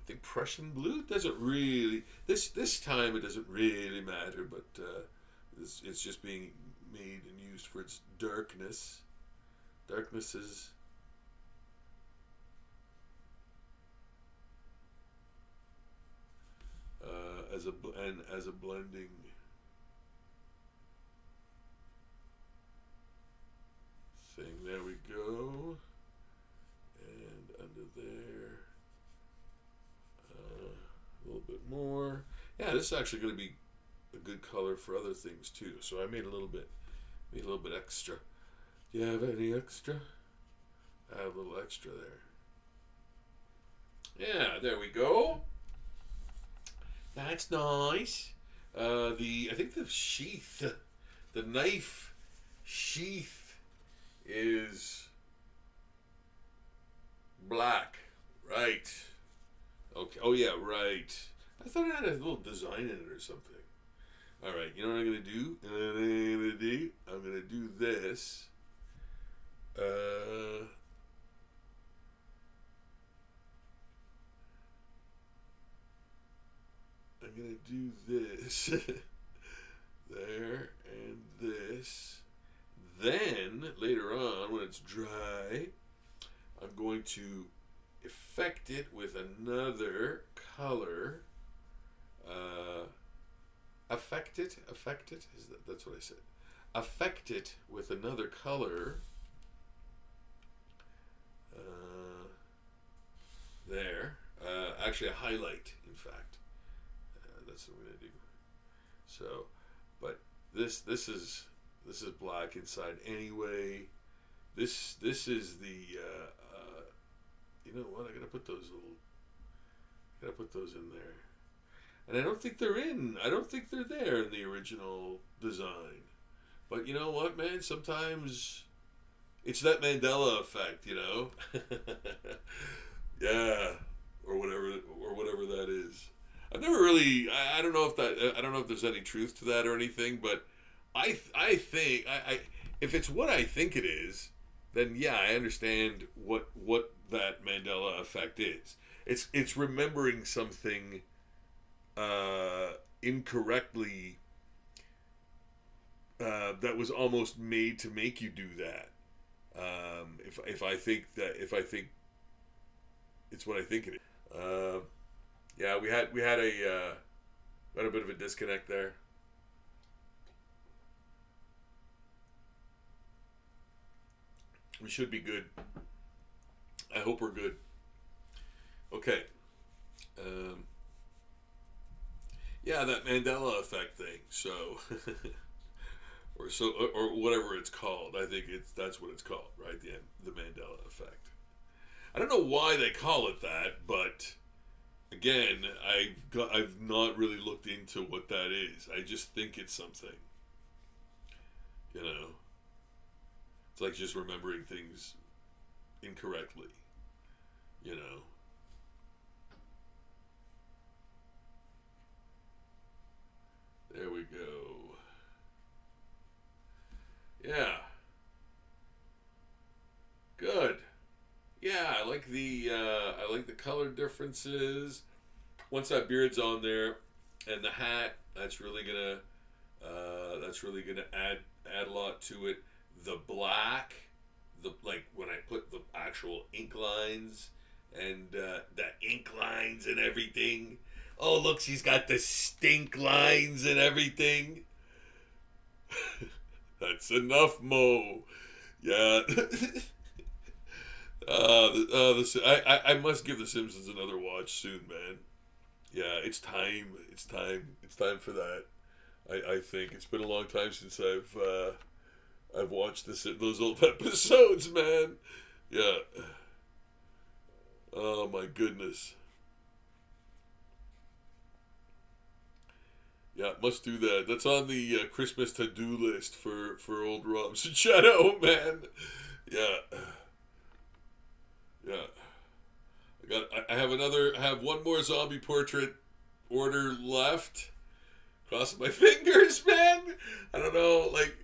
think Prussian blue doesn't really. This time it doesn't really matter, but it's just being made and used for its darkness. Darkness is. As a blending thing. There we go. And under there, a little bit more. Yeah, this is actually going to be a good color for other things too. So I made a little bit extra. Do you have any extra? I have a little extra there. Yeah, there we go. That's nice. I think the sheath, the knife sheath is black, right? Okay. Oh yeah, right. I thought it had a little design in it or something. All right. You know what I'm gonna do? I'm gonna do this. I'm going to do this there and this. Then, later on, when it's dry, I'm going to effect it with another color. Affect it? That's what I said. Affect it with another color. There. actually a highlight, in fact. That's what I'm gonna do. So, but this is black inside anyway. This is the you know what? I gotta put those in there. And I don't think they're there in the original design. But you know what, man? Sometimes it's that Mandela effect, you know? Yeah. Or whatever that is. I've never really I don't know if there's any truth to that or anything, but I think if it's what I think it is, then yeah, I understand what that Mandela effect is. It's remembering something incorrectly that was almost made to make you do that. If I think it's what I think it is. Yeah, we had a bit of a disconnect there. We should be good. I hope we're good. Okay. Yeah, that Mandela effect thing. So, or whatever it's called. I think that's what it's called, right? The Mandela effect. I don't know why they call it that, but again, I've not really looked into what that is. I just think it's something. You know, it's like just remembering things incorrectly. You know. There we go. Yeah. Good. Yeah, I like the color differences. Once that beard's on there, and the hat, that's really gonna add a lot to it. The black, like when I put the actual ink lines and the ink lines and everything. Oh, look, she's got the stink lines and everything. That's enough, Mo. Yeah. I must give The Simpsons another watch soon, man. Yeah, it's time. It's time for that. I think it's been a long time since I've watched those old episodes, man. Yeah. Oh my goodness. Yeah, must do that. That's on the Christmas to-do list for old Rob Shadow, man. Yeah. Yeah. I have one more zombie portrait order left. Crossing my fingers, man. I don't know, like,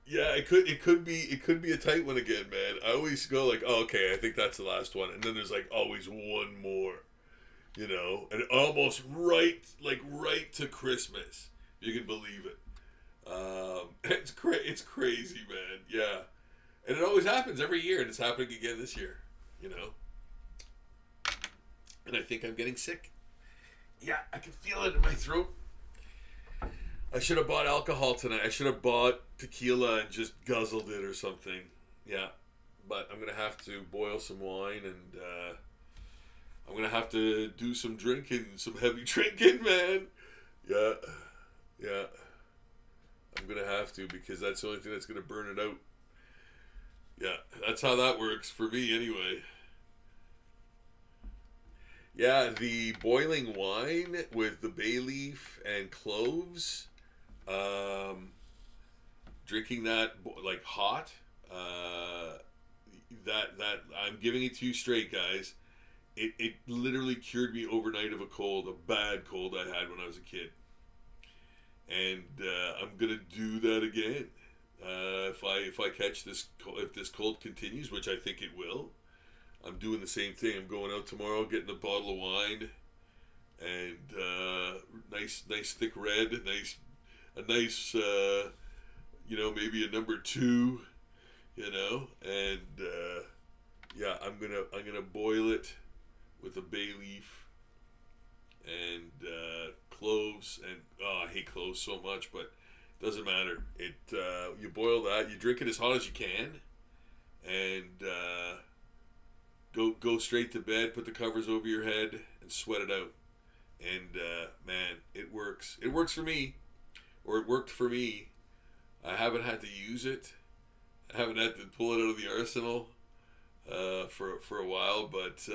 yeah, it could be a tight one again, man. I always go like, oh, okay, I think that's the last one, and then there's like always one more. You know, and almost right to Christmas. You can believe it. It's crazy, man. Yeah, and it always happens every year, and it's happening again this year. You know, and I think I'm getting sick. Yeah, I can feel it in my throat. I should have bought alcohol tonight. I should have bought tequila and just guzzled it or something. Yeah, but I'm gonna have to boil some wine and. I'm gonna have to do some drinking, some heavy drinking, man. Yeah. I'm gonna have to because that's the only thing that's gonna burn it out. Yeah, that's how that works for me anyway. Yeah, the boiling wine with the bay leaf and cloves, drinking that like hot. That I'm giving it to you straight, guys. It literally cured me overnight of a bad cold I had when I was a kid. And I'm gonna do that again. If I catch this, if this cold continues, which I think it will, I'm doing the same thing. I'm going out tomorrow, getting a bottle of wine, and nice thick red, a nice maybe a number 2, and yeah, I'm gonna boil it with a bay leaf and cloves, and I hate cloves so much, but it doesn't matter. You boil that, you drink it as hot as you can, and go go straight to bed, put the covers over your head, and sweat it out. And man, it works. It works for me, or it worked for me. I haven't had to use it. I haven't had to pull it out of the arsenal for a while, but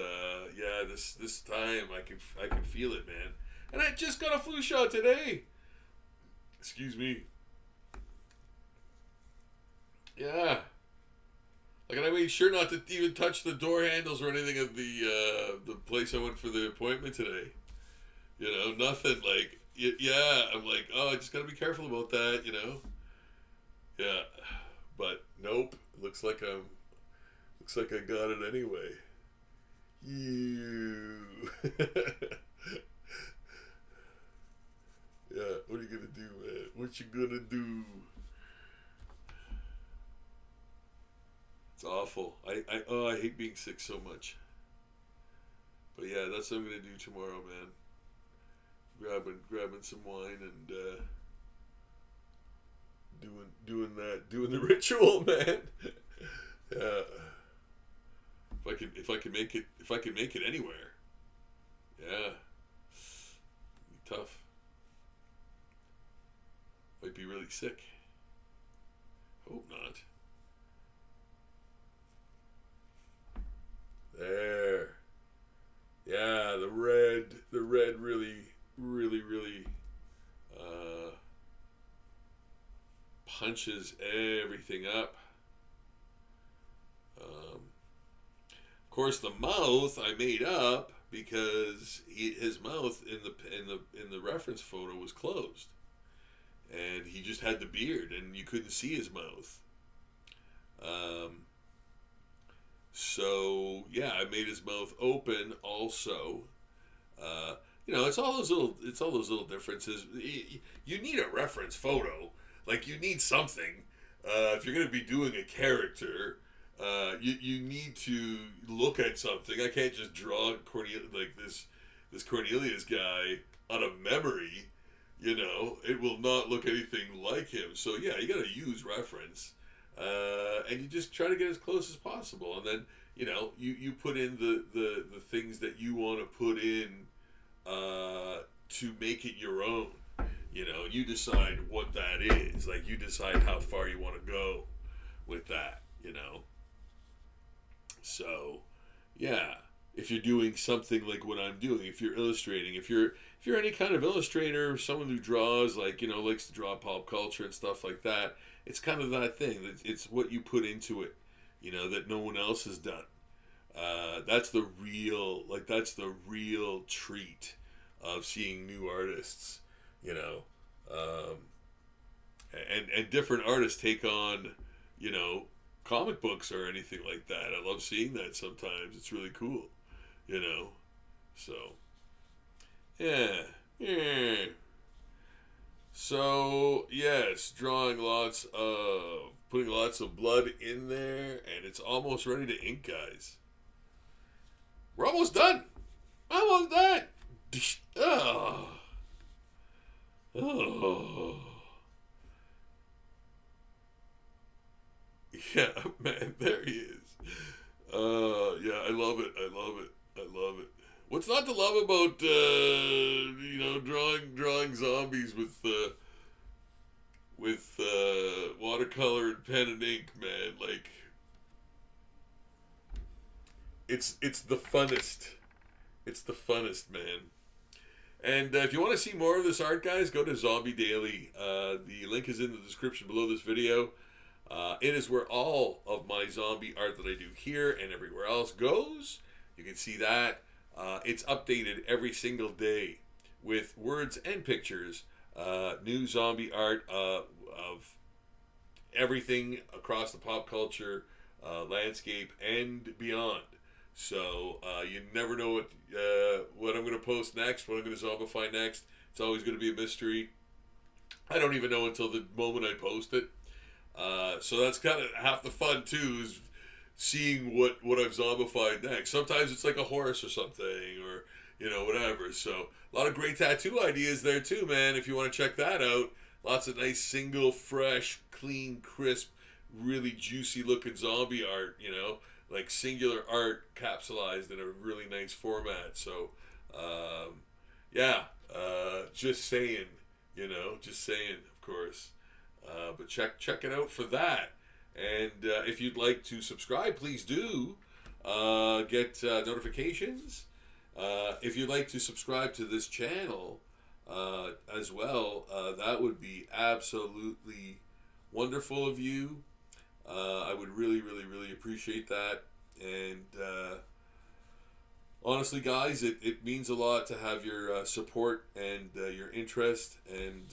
yeah, this time I can feel it, man. And I just got a flu shot today. Excuse me. Yeah. Like, and I made sure not to even touch the door handles or anything of the place I went for the appointment today. You know, nothing. Like, yeah, I'm like, oh, I just gotta be careful about that. You know. Yeah, but nope. Looks like I got it anyway. You. Yeah, what are you gonna do, man? What you gonna do? It's awful. I hate being sick so much. But yeah, that's what I'm gonna do tomorrow, man. Grabbing some wine and doing the ritual, man. Yeah. If I can make it anywhere. Yeah. Be tough. Might be really sick. Hope not. There. Yeah, the red really punches everything up. Of course, the mouth I made up because his mouth in the reference photo was closed, and he just had the beard, and you couldn't see his mouth. So yeah, I made his mouth open also. You know, it's all those little differences. You need a reference photo, like you need something. If you're gonna be doing a character, you need to look at something. I can't just draw this Cornelius guy out of memory. You know, it will not look anything like him. So yeah, you gotta use reference. And you just try to get as close as possible, and then you know you put in the things that you want to put in to make it your own. You know, you decide what that is. Like, you decide how far you want to go with that. You know, so yeah, if you're doing something like what I'm doing, if you're illustrating, if you're any kind of illustrator, someone who draws, like, you know, likes to draw pop culture and stuff like that. It's kind of that thing. It's what you put into it, you know, that no one else has done. That's the real treat of seeing new artists, you know, and different artists take on, you know, comic books or anything like that. I love seeing that sometimes. It's really cool, you know. So, yeah. So, yes, putting lots of blood in there, and it's almost ready to ink, guys. We're almost done. Oh. Yeah, man, there he is. Yeah, I love it. What's not to love about you know, drawing zombies with watercolor and pen and ink, man? Like, it's the funnest. It's the funnest, man. And if you want to see more of this art, guys, go to Zombie Daily. The link is in the description below this video. It is where all of my zombie art that I do here and everywhere else goes. You can see that. It's updated every single day with words and pictures, new zombie art of everything across the pop culture landscape and beyond. So you never know what I'm going to post next, what I'm going to zombify next. It's always going to be a mystery. I don't even know until the moment I post it. So that's kind of half the fun too, is seeing what I've zombified next. Sometimes it's like a horse or something, or, you know, whatever. So a lot of great tattoo ideas there too, man, if you want to check that out. Lots of nice single, fresh, clean, crisp, really juicy looking zombie art, you know. like singular art capsulized in a really nice format. So yeah, just saying, just saying, of course. But check it out for that. And if you'd like to subscribe, please do. Get notifications. If you'd like to subscribe to this channel as well, that would be absolutely wonderful of you. I would really, really, really appreciate that. And honestly, guys, it means a lot to have your support and your interest, and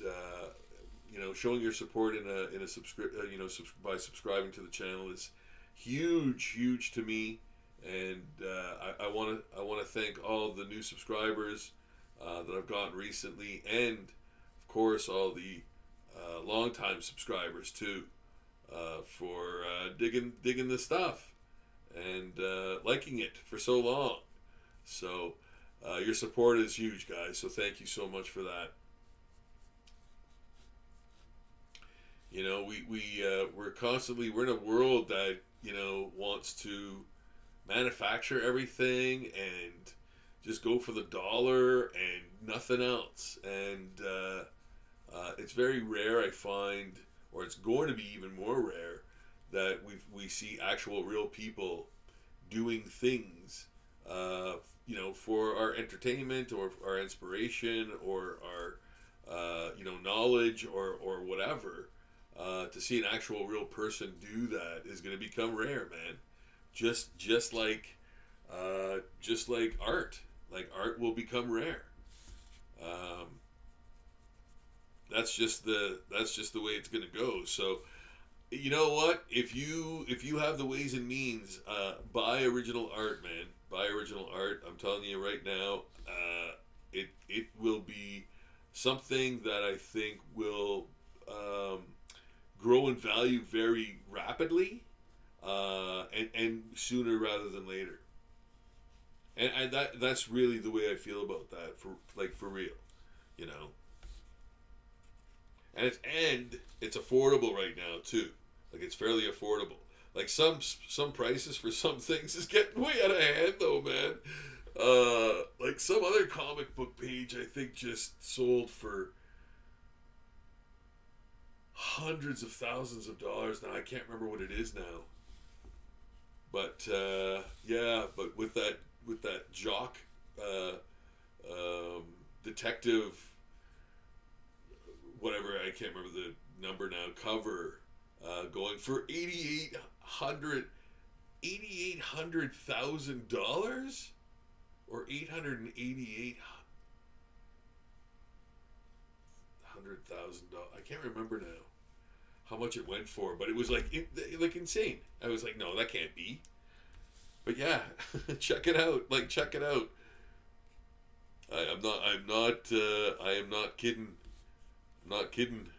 showing your support in a by subscribing to the channel is huge to me. And I want to thank all the new subscribers that I've gotten recently, and of course all the longtime subscribers too, for digging the stuff and liking it for so long. So your support is huge, guys. So thank you so much for that. We're in a world that wants to manufacture everything and just go for the dollar and nothing else. And it's very rare, I find, or it's going to be even more rare, that we see actual real people doing things, for our entertainment or our inspiration or our, knowledge or whatever. To see an actual real person do that is going to become rare, man. Just like art. Like art will become rare. That's just the way it's gonna go. So, you know what? If you have the ways and means, buy original art, man. Buy original art. I'm telling you right now, it will be something that I think will grow in value very rapidly, and sooner rather than later. And that's really the way I feel about that, for real, And it's affordable right now too. Like, it's fairly affordable. Like, some prices for some things is getting way out of hand though, man. Like some other comic book page, I think, just sold for hundreds of thousands of dollars. Now I can't remember what it is now. But but with that jock detective, whatever, I can't remember the number now, cover, going for $800,000 or $888,000. I can't remember now how much it went for, but it was like insane. I was like, no, that can't be. But yeah, check it out. Like, check it out. I am not kidding. I'm not kidding.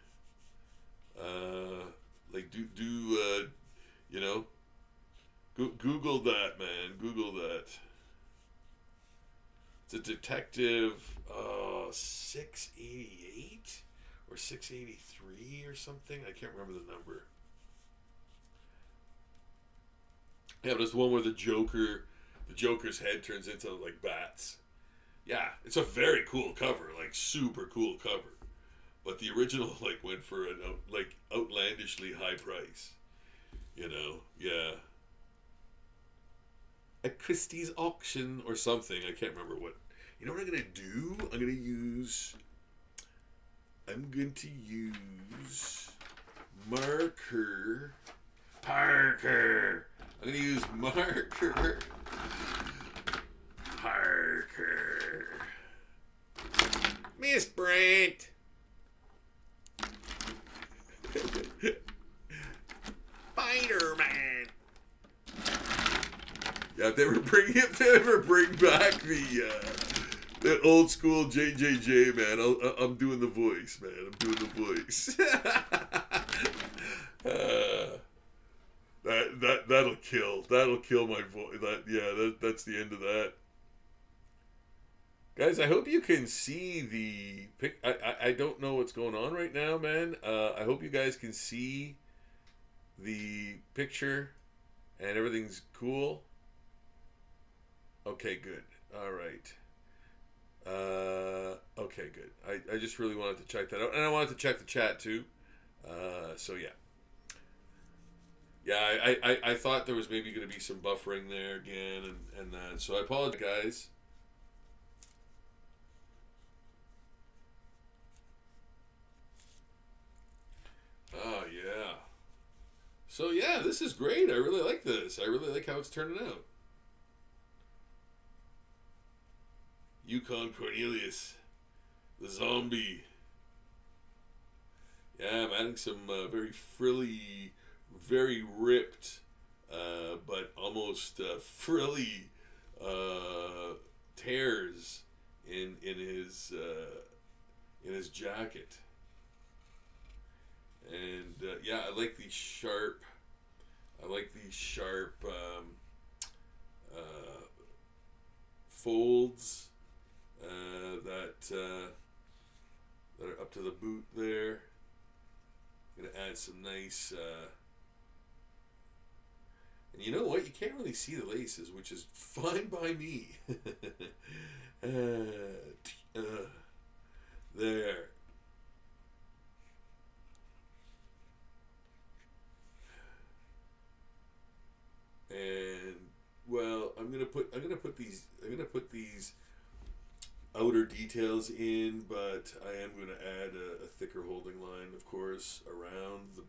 Google that, man. Google that. It's a detective, 688 or 683 or something. I can't remember the number. Yeah, but it's the one where the Joker's head turns into like bats. Yeah, it's a very cool cover, like super cool cover. But the original went for an outlandishly high price. Yeah. At Christie's auction or something. I can't remember what. You know what I'm gonna do? I'm going to use marker. Parker. I'm going to use marker. Parker. Miss Brent. Spider-Man. Yeah, if they ever bring back the old school JJJ, man, I'm doing the voice, man. I'm doing the voice. That'll kill. That'll kill my voice. That's the end of that. Guys, I hope you can see the pic. I don't know what's going on right now, man. I hope you guys can see the picture And everything's cool. Okay, good. All right. Okay, good. I just really wanted to check that out, and I wanted to check the chat too. So yeah. Yeah, I thought there was maybe going to be some buffering there again, and that. So I apologize, guys. Oh yeah. So yeah, this is great. I really like this. I really like how it's turning out. Yukon Cornelius, the zombie. Yeah, I'm adding some very frilly, very ripped, but almost frilly tears in his jacket. And yeah, I like these sharp. I like these sharp folds that are up to the boot there. I'm gonna add some nice. And you know what? You can't really see the laces, which is fine by me. There. And well, I'm gonna put these outer details in, but I am gonna add a thicker holding line, of course, around the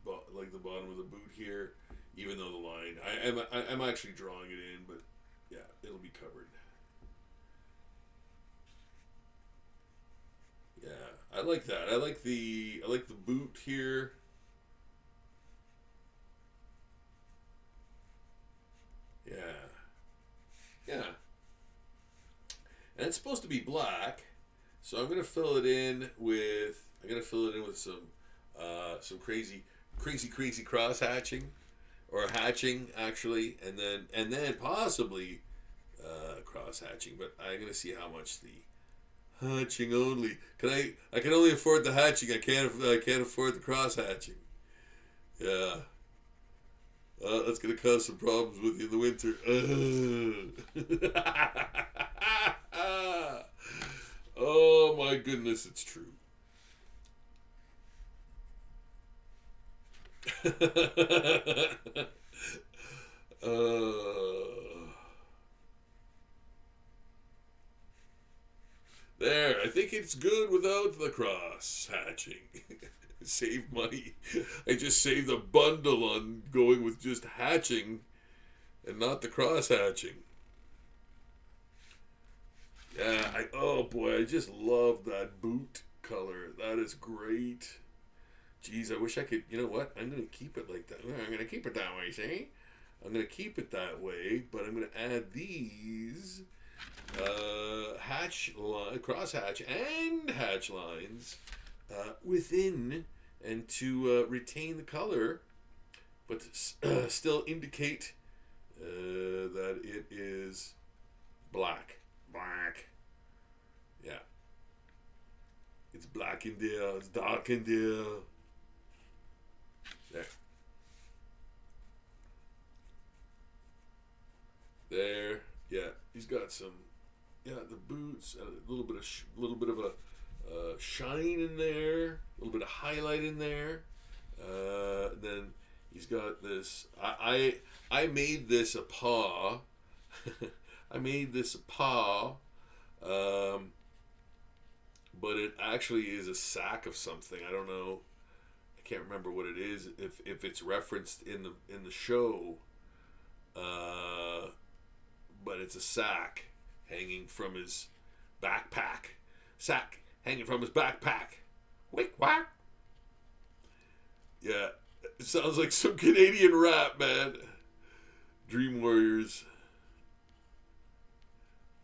bottom of the boot here. Even though the line, I'm actually drawing it in, but yeah, it'll be covered. Yeah, I like that. I like the boot here. Yeah, yeah, and it's supposed to be black, so I'm gonna fill it in with some crazy cross hatching, or hatching actually, and then possibly cross hatching. But I'm gonna see how much the hatching only. I can only afford the hatching. I can't afford the cross hatching. Yeah. That's gonna cause some problems with you in the winter. Oh my goodness, it's true. There, I think it's good without the cross hatching. Save money. I just saved a bundle on going with just hatching and not the cross hatching. Yeah, oh boy, I just love that boot color. That is great. Jeez, I wish I could. You know what? I'm gonna keep it like that. I'm gonna keep it that way. See? I'm gonna keep it that way, but I'm gonna add these cross hatch and hatch lines within, and to retain the color, but still indicate that it is black. Black. Yeah. It's black in there. It's dark in there. There. There. Yeah. He's got some. Yeah, the boots and a little bit of a shine in there, a little bit of highlight in there. Then he's got this. I made this a paw. I made this a paw, but it actually is a sack of something. I don't know. I can't remember what it is. If it's referenced in the show, but it's a sack hanging from his backpack. Sack hanging from his backpack. Wick whack. Yeah, it sounds like some Canadian rap, man. Dream Warriors.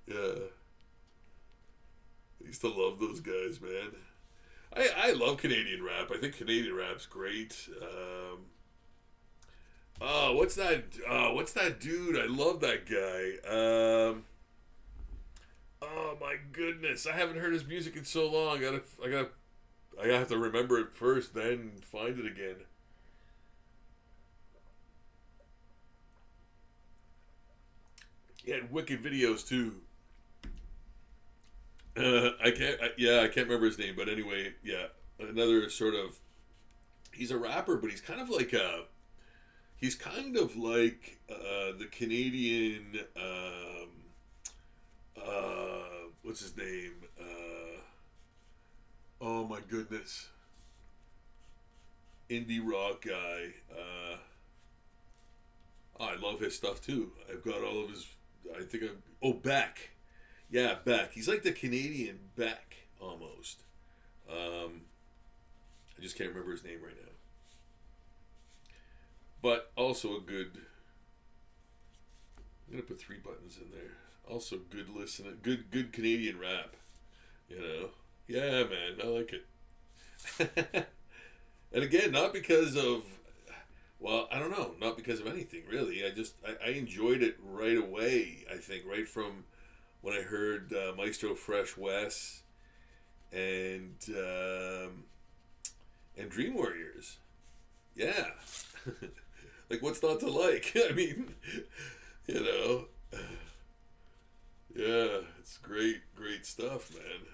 Yeah. I used to love those guys, man. I love Canadian rap. I think Canadian rap's great. What's that dude? I love that guy. Oh my goodness, I haven't heard his music in so long. I have to remember it first, then find it again. He had wicked videos too. I can't remember his name, but anyway, yeah, another sort of. He's a rapper, but he's kind of like the Canadian. What's his name? Oh my goodness. Indie rock guy. I love his stuff too. I've got all of his. I think I'm. Oh, Beck. Yeah, Beck. He's like the Canadian Beck almost. I just can't remember his name right now. But also a good. I'm gonna put 3 buttons in there. Also good listening, good Canadian rap. You know, yeah, man, I like it. And again, not because of, well, I don't know, not because of anything really. I enjoyed it right away. I think right from when I heard Maestro Fresh Wes and Dream Warriors. Yeah. Like, what's not to like? I mean, you know. Yeah, it's great stuff, man.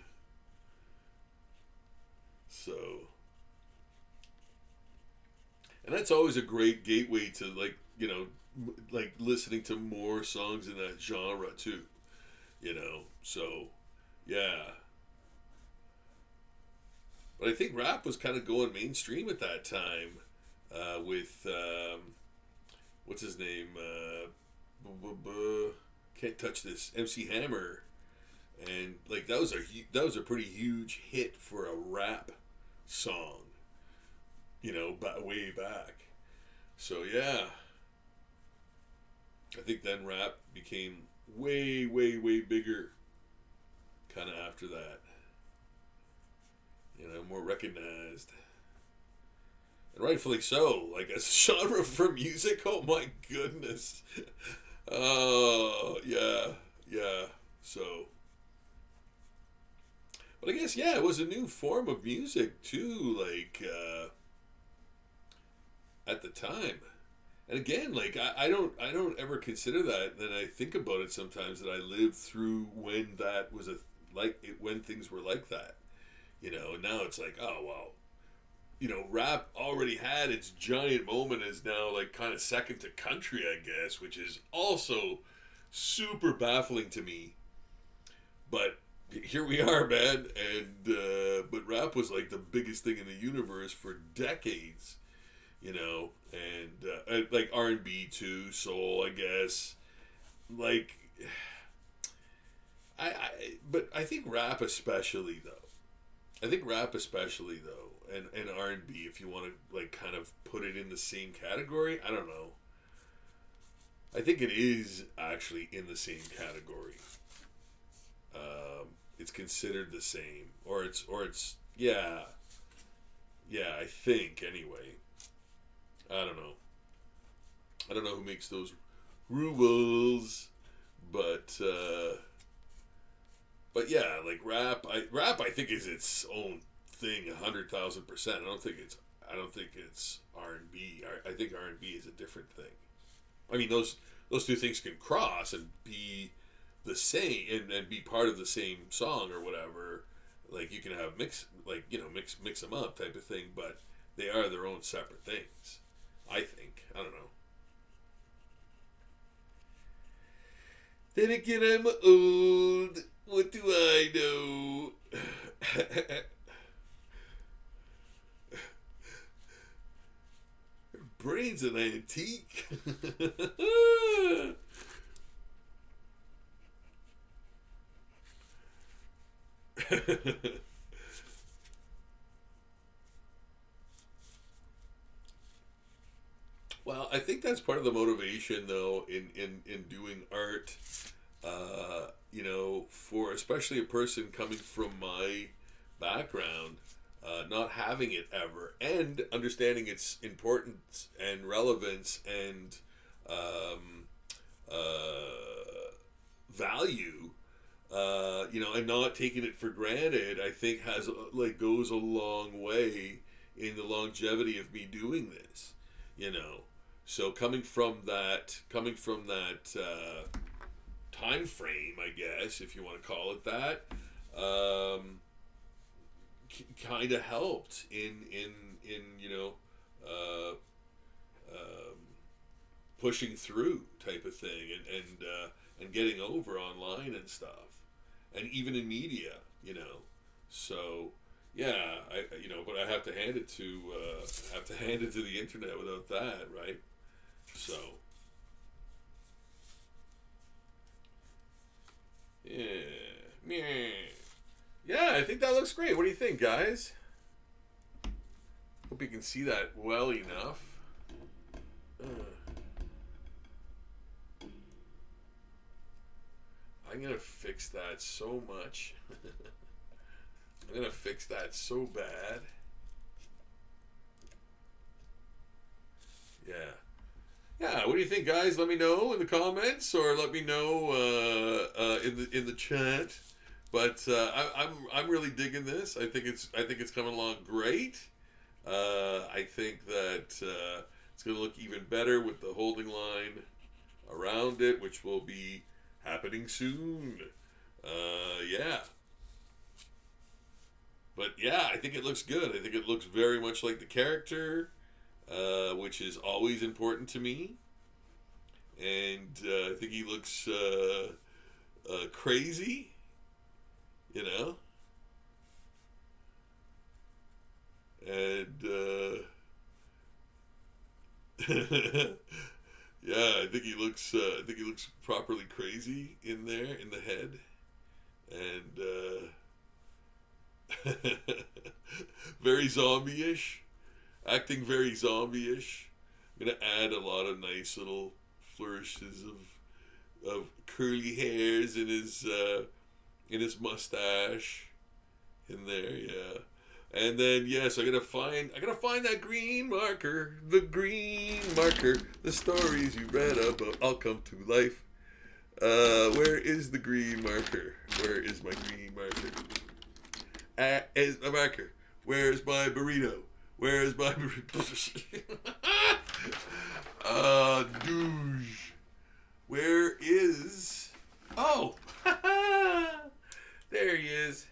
So, and that's always a great gateway to, like, you know, like listening to more songs in that genre too, you know. So, yeah. But I think rap was kind of going mainstream at that time, with what's his name? Can't touch this. MC Hammer, and like that was a pretty huge hit for a rap song, you know, way back. So yeah, I think then rap became way bigger, kind of after that. You know, more recognized. And rightfully so. Like, as a genre for music, oh my goodness. Oh, yeah. So. But I guess, yeah, it was a new form of music, too, like, at the time. And again, like, I don't ever consider that, then I think about it sometimes, that I lived through when that was when things were like that. You know, and now it's like, oh, well, you know, rap already had its giant moment, is now like kind of second to country, I guess, which is also super baffling to me. But here we are, man. And, but rap was like the biggest thing in the universe for decades, you know, and like R&B too, soul, I guess. Like, but I think rap especially, though. And R&B, if you want to like kind of put it in the same category, I don't know. I think it is actually in the same category. It's considered the same, or it's yeah. I think anyway. I don't know who makes those rules, but yeah, like rap I think is its own thing 100,000%. I don't think it's R&B. I think R&B is a different thing. I mean, those two things can cross and be the same, and be part of the same song or whatever. Like, you can have mix them up type of thing, but they are their own separate things, I think. I don't know. Then again, I'm old. What do I know? Her brain's an antique. Well, I think that's part of the motivation, though, in doing art. You know, for especially a person coming from my background, not having it ever, and understanding its importance and relevance and value, you know, and not taking it for granted, I think goes a long way in the longevity of me doing this, you know. So coming from that time frame, I guess, if you want to call it that, kind of helped in uh, um, pushing through type of thing, and getting over online and stuff, and even in media, so yeah, but I have to hand it to the internet without that, right? So yeah, I think that looks great. What do you think, guys? Hope you can see that well enough. I'm gonna fix that so much. I'm gonna fix that so bad. Yeah. What do you think, guys? Let me know in the comments, or let me know in the chat. But I'm really digging this. I think it's coming along great. I think that it's going to look even better with the holding line around it, which will be happening soon. Yeah. But yeah, I think it looks good. I think it looks very much like the character, which is always important to me. And I think he looks crazy, And yeah, I think he looks properly crazy in there in the head, and very zombie-ish, acting very zombie-ish. I'm gonna add a lot of nice little flourishes of curly hairs in his mustache in there, yeah. And then yes, I gotta find that green marker, the green marker, the stories you read about all come to life. Where is the green marker? Where is my green marker? Is my marker? Where's my burrito? Where's my burrito? Douche. Where is? Oh, there he is.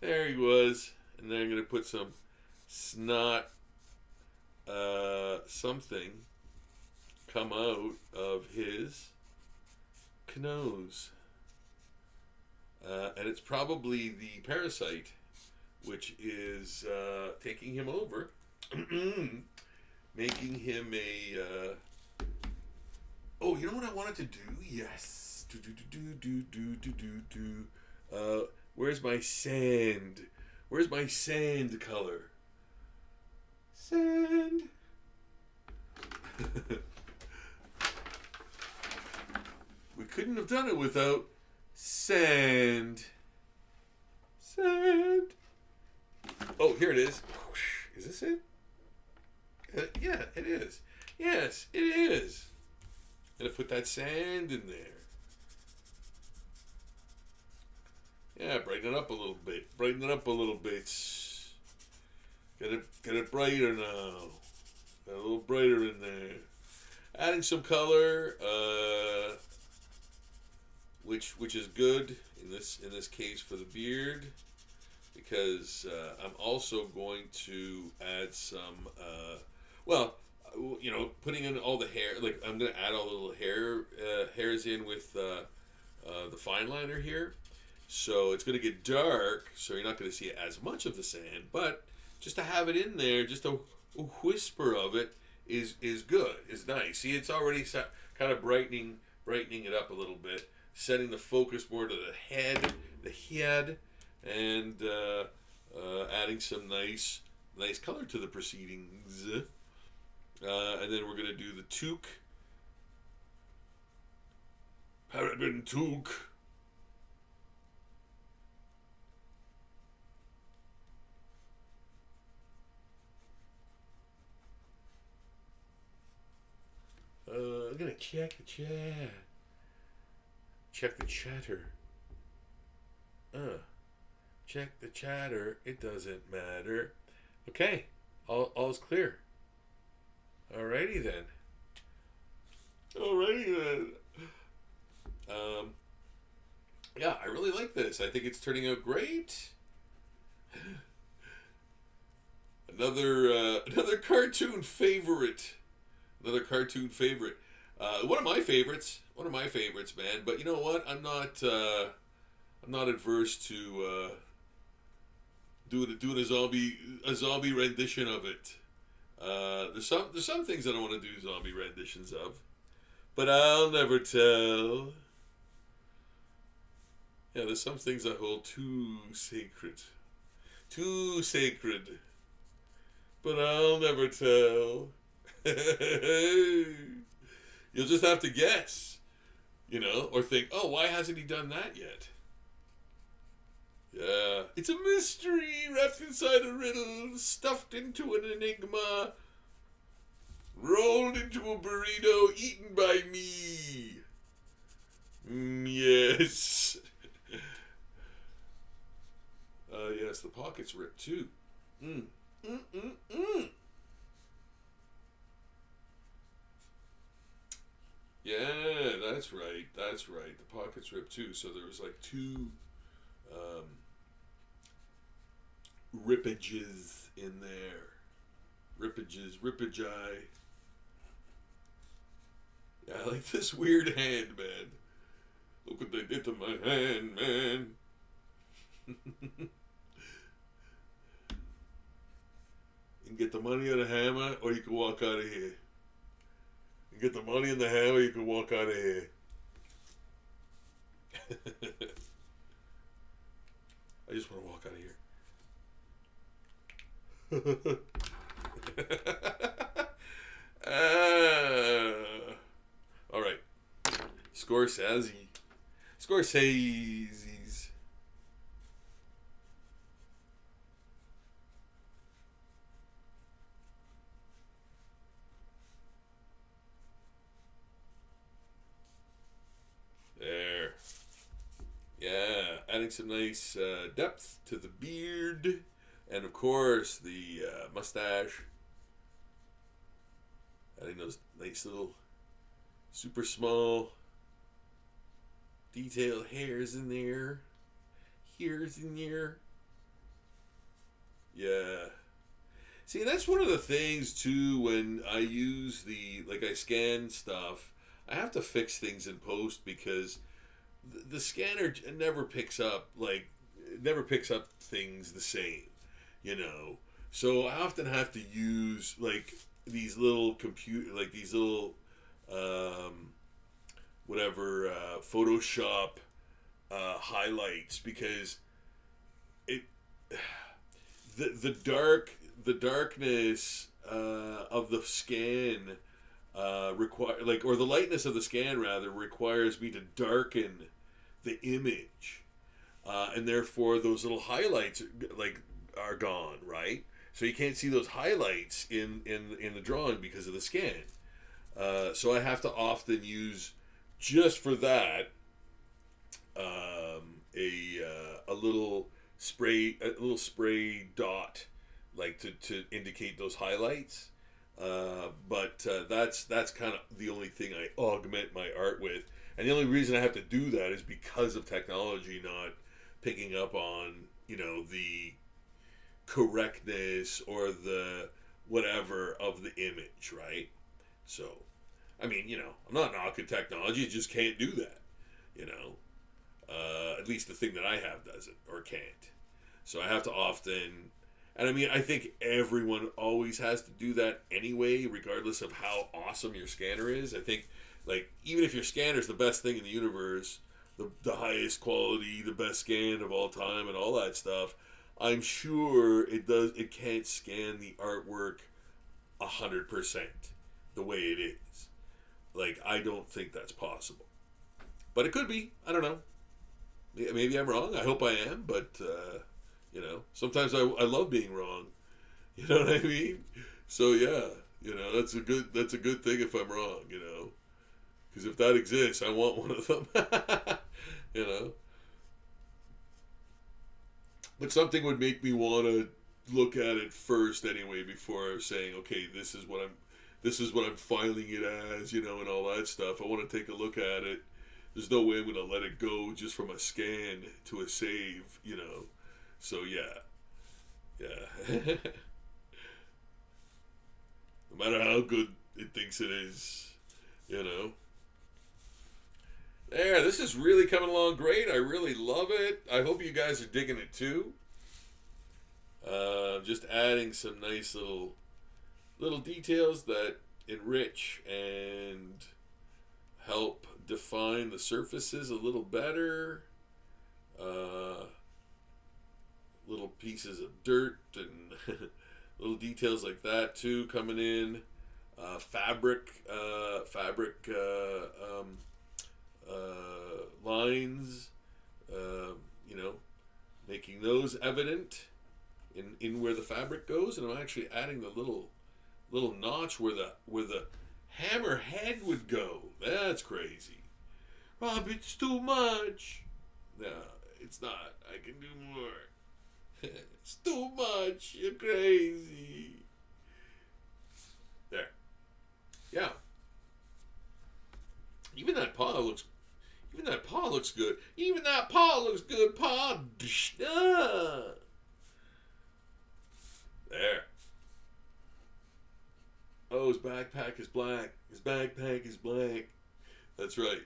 There he was. And then I'm going to put some snot something come out of his nose. And it's probably the parasite, which is taking him over, making him a... Oh, you know what I wanted to do? Yes. Where's my sand? Where's my sand color? Sand. We couldn't have done it without sand. Sand. Oh, here it is. Is this it? Yeah, it is. Yes, it is. Gonna put that sand in there. Yeah, brighten it up a little bit. Brighten it up a little bit. Get it brighter now. Got a little brighter in there. Adding some color, which is good in this case for the beard, because I'm also going to add some. Putting in all the hair. Like I'm gonna add all the little hairs in with the fine liner here. So it's going to get dark, so you're not going to see as much of the sand, but just to have it in there, just a whisper of it is good, is nice. See, it's already kind of brightening it up a little bit, setting the focus more to the head, and adding some nice color to the proceedings. And then we're going to do the toque, paraben toque. I'm gonna check the chat. Check the chatter. Check the chatter. It doesn't matter. Okay, all's clear. Alrighty then. like this. I think it's turning out great. Another cartoon favorite. Another cartoon favorite. One of my favorites. One of my favorites, man. But you know what? I'm not adverse to doing a zombie rendition of it. There's some things I don't want to do zombie renditions of, but I'll never tell. Yeah, there's some things I hold too sacred, but I'll never tell. You'll just have to guess, or think, oh, why hasn't he done that yet? Yeah, it's a mystery wrapped inside a riddle, stuffed into an enigma, rolled into a burrito, eaten by me. Yes. Yes, the pocket's ripped too. Yeah, that's right. The pocket's ripped too. So there was like two rippages in there. Rippage eye. Yeah, I like this weird hand, man. Look what they did to my hand, man. You can get the money on the hammer, or you can walk out of here. You can get the money in the hammer, you can walk out of here. I just want to walk out of here. All right. Scorsese's. There. Yeah, adding some nice depth to the beard. And of course, the mustache. Adding those nice little, super small, detailed hairs in there. Hairs in there. Yeah. See, that's one of the things, too, when I use I scan stuff, I have to fix things in post because the scanner never picks up, things the same. So I often have to use these little Photoshop highlights, because the darkness of the scan or the lightness of the scan rather requires me to darken the image, and therefore those little highlights are gone, right? So you can't see those highlights in the drawing because of the scan. So I have to often use, just for that, a little spray dot, to indicate those highlights. But that's kind of the only thing I augment my art with, and the only reason I have to do that is because of technology not picking up on the correctness or the whatever of the image, right? So, I mean, I'm not knocking technology; it just can't do that, At least the thing that I have doesn't or can't. So I have to often, and I mean, I think everyone always has to do that anyway, regardless of how awesome your scanner is. I think, even if your scanner is the best thing in the universe, the highest quality, the best scan of all time, and all that stuff, I'm sure it can't scan the artwork 100% the way it is. I don't think that's possible. But it could be. I don't know. Maybe I'm wrong. I hope I am. But, sometimes I love being wrong. You know what I mean? So, yeah. That's a good thing if I'm wrong, Because if that exists, I want one of them. But something would make me want to look at it first anyway before saying, okay, this is what I'm filing it as, and all that stuff. I want to take a look at it there's no way I'm gonna let it go just from a scan to a save, you know. So yeah. No matter how good it thinks it is, you know. There, this is really coming along great. I really love it. I hope you guys are digging it too. Just adding some nice little details that enrich and help define the surfaces a little better. Little pieces of dirt and little details like that too coming in. Fabric lines, you know, making those evident in where the fabric goes, and I'm actually adding the little notch where the hammer head would go. That's crazy. Rob, it's too much. No, it's not. I can do more. It's too much. You're crazy. There. Yeah. Even that paw looks good. Even that paw looks good, paw. There. Oh, his backpack is black. His backpack is black. That's right.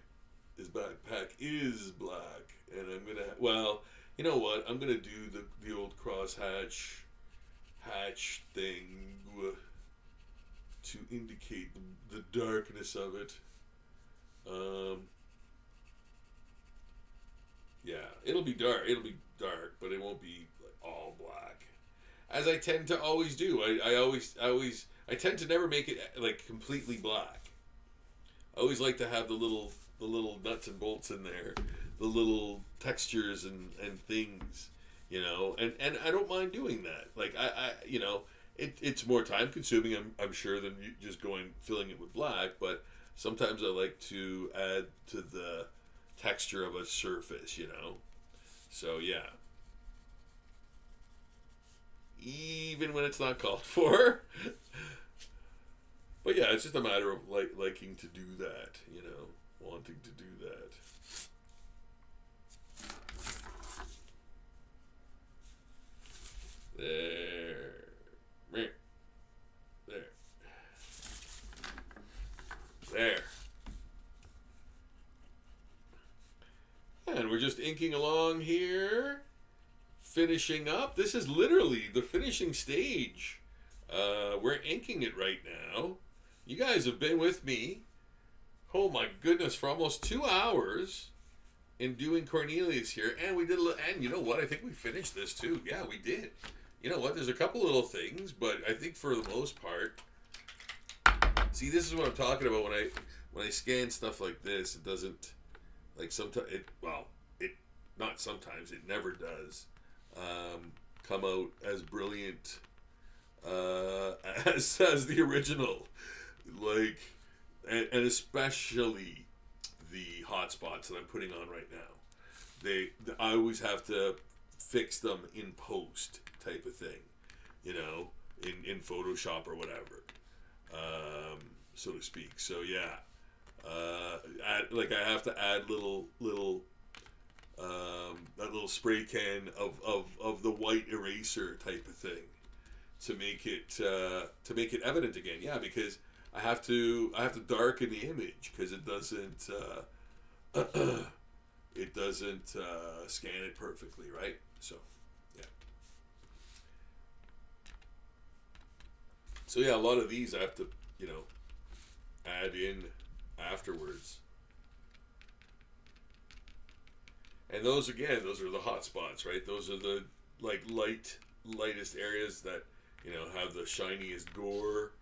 His backpack is black. And I'm gonna, well, you know what? I'm gonna do the old crosshatch thing to indicate the darkness of it. Yeah, it'll be dark, but it won't be like all black, as I tend to always do. I tend to never make it like completely black. I always like to have the little nuts and bolts in there, the little textures and things, you know, and I don't mind doing that. Like I you know, it's more time consuming, I'm sure, than just filling it with black, but sometimes I like to add to the texture of a surface, you know. So yeah. Even when it's not called for. But yeah, it's just a matter of liking to do that, you know, wanting to do that. There. And we're just inking along here, finishing up. This is literally the finishing stage. We're inking it right now. You guys have been with me, oh my goodness, for almost 2 hours in doing Cornelius here. And we did and you know what? I think we finished this too. Yeah, we did. You know what? There's a couple little things, but I think for the most part, see, this is what I'm talking about when I scan stuff like this. It doesn't, like, sometimes it not sometimes, it never does come out as brilliant as the original, like, and especially the hot spots that I'm putting on right now. I always have to fix them in post type of thing, you know, in Photoshop or whatever, so to speak. So yeah, I have to add that little spray can of the white eraser type of thing to make it evident again. Yeah, because I have to darken the image because it doesn't scan it perfectly, right? So yeah. So yeah, a lot of these I have to, you know, add in afterwards. And those are the hot spots, right? Those are the lightest areas that, you know, have the shiniest gore,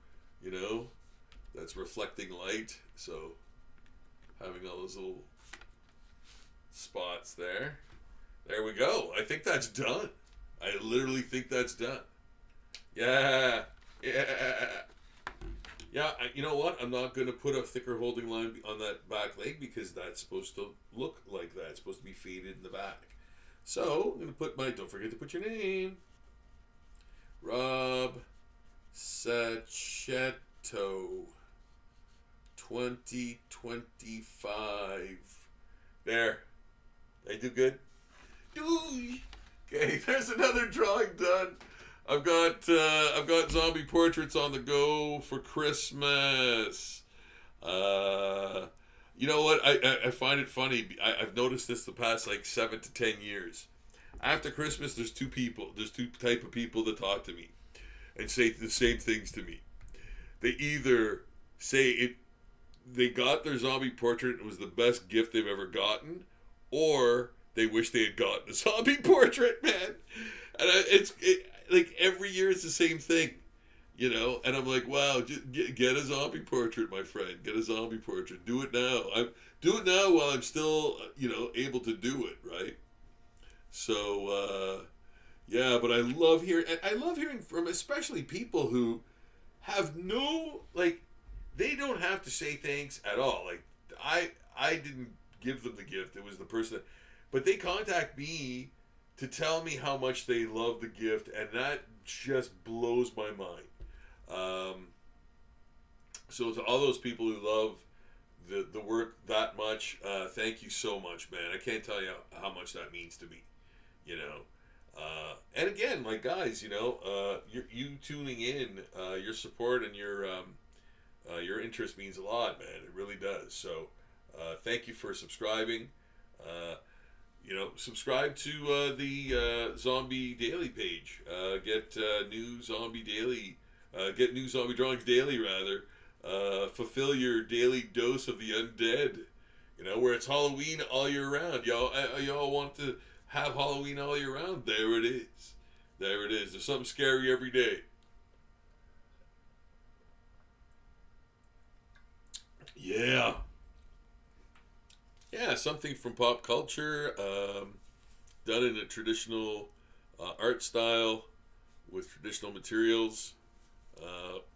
you know, that's reflecting light. So having all those little spots there. There we go. I think that's done. I literally think that's done. Yeah. Yeah, you know what? I'm not going to put a thicker holding line on that back leg because that's supposed to look like that. It's supposed to be faded in the back. So, I'm going to put don't forget to put your name. Rob Sachetto, 2025 There. They do good. Doosh. Okay, there's another drawing done. I've got zombie portraits on the go for Christmas. You know what? I find it funny. I've noticed this the past like 7 to 10 years. After Christmas, there's two type of people that talk to me and say the same things to me. They either say they got their zombie portrait and it was the best gift they've ever gotten, or they wish they had gotten a zombie portrait, man. And like every year it's the same thing, you know. And I'm like, wow, just get a zombie portrait, my friend. Get a zombie portrait. Do it now. Do it now while I'm still, able to do it, right? So, yeah. But I love hearing from especially people who have no, like, they don't have to say thanks at all. Like, I didn't give them the gift. It was the person but they contact me to tell me how much they love the gift, and that just blows my mind. So to all those people who love the work that much, thank you so much, man. I can't tell you how much that means to me, you know. And again, like, guys, you tuning in, your support and your interest means a lot, man. It really does. So thank you for subscribing. Subscribe to the Zombie Daily page. Get new Zombie Daily, get new Zombie Drawings Daily, rather. Fulfill your daily dose of the undead. Where it's Halloween all year round. Y'all want to have Halloween all year round? There it is. There it is. There's something scary every day. Yeah. Yeah, something from pop culture, done in a traditional art style with traditional materials,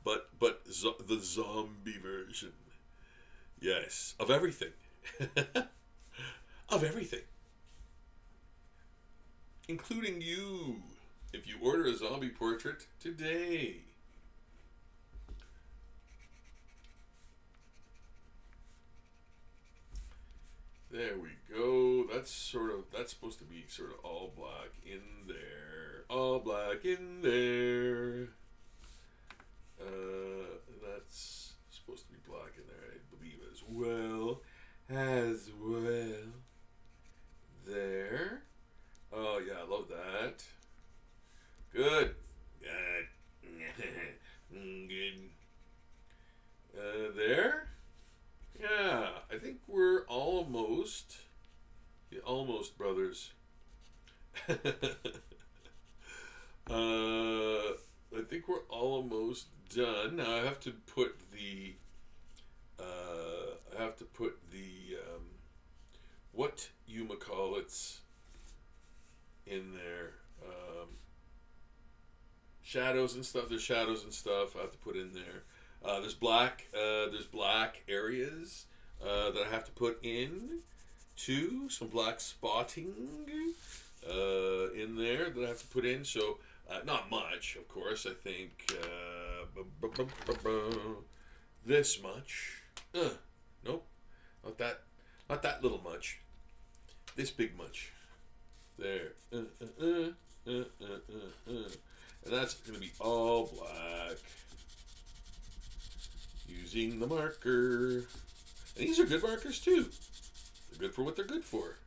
but the zombie version, yes, of everything, of everything, including you, if you order a zombie portrait today. There we go. That's supposed to be sort of all black in there. All black in there. That's supposed to be black in there, I believe, as well. There. Oh, yeah, I love that. Good. Good. There. Yeah, I think we're almost brothers. I think we're almost done. Now I have to put the whatchamacallits in there. Shadows and stuff. There's shadows and stuff I have to put in there. There's black areas that I have to put in too. Some black spotting in there that I have to put in. So not much, of course. I think this much. Nope, not that little much. This big much. There. And that's gonna be all black. Using the marker. And these are good markers too. They're good for what they're good for.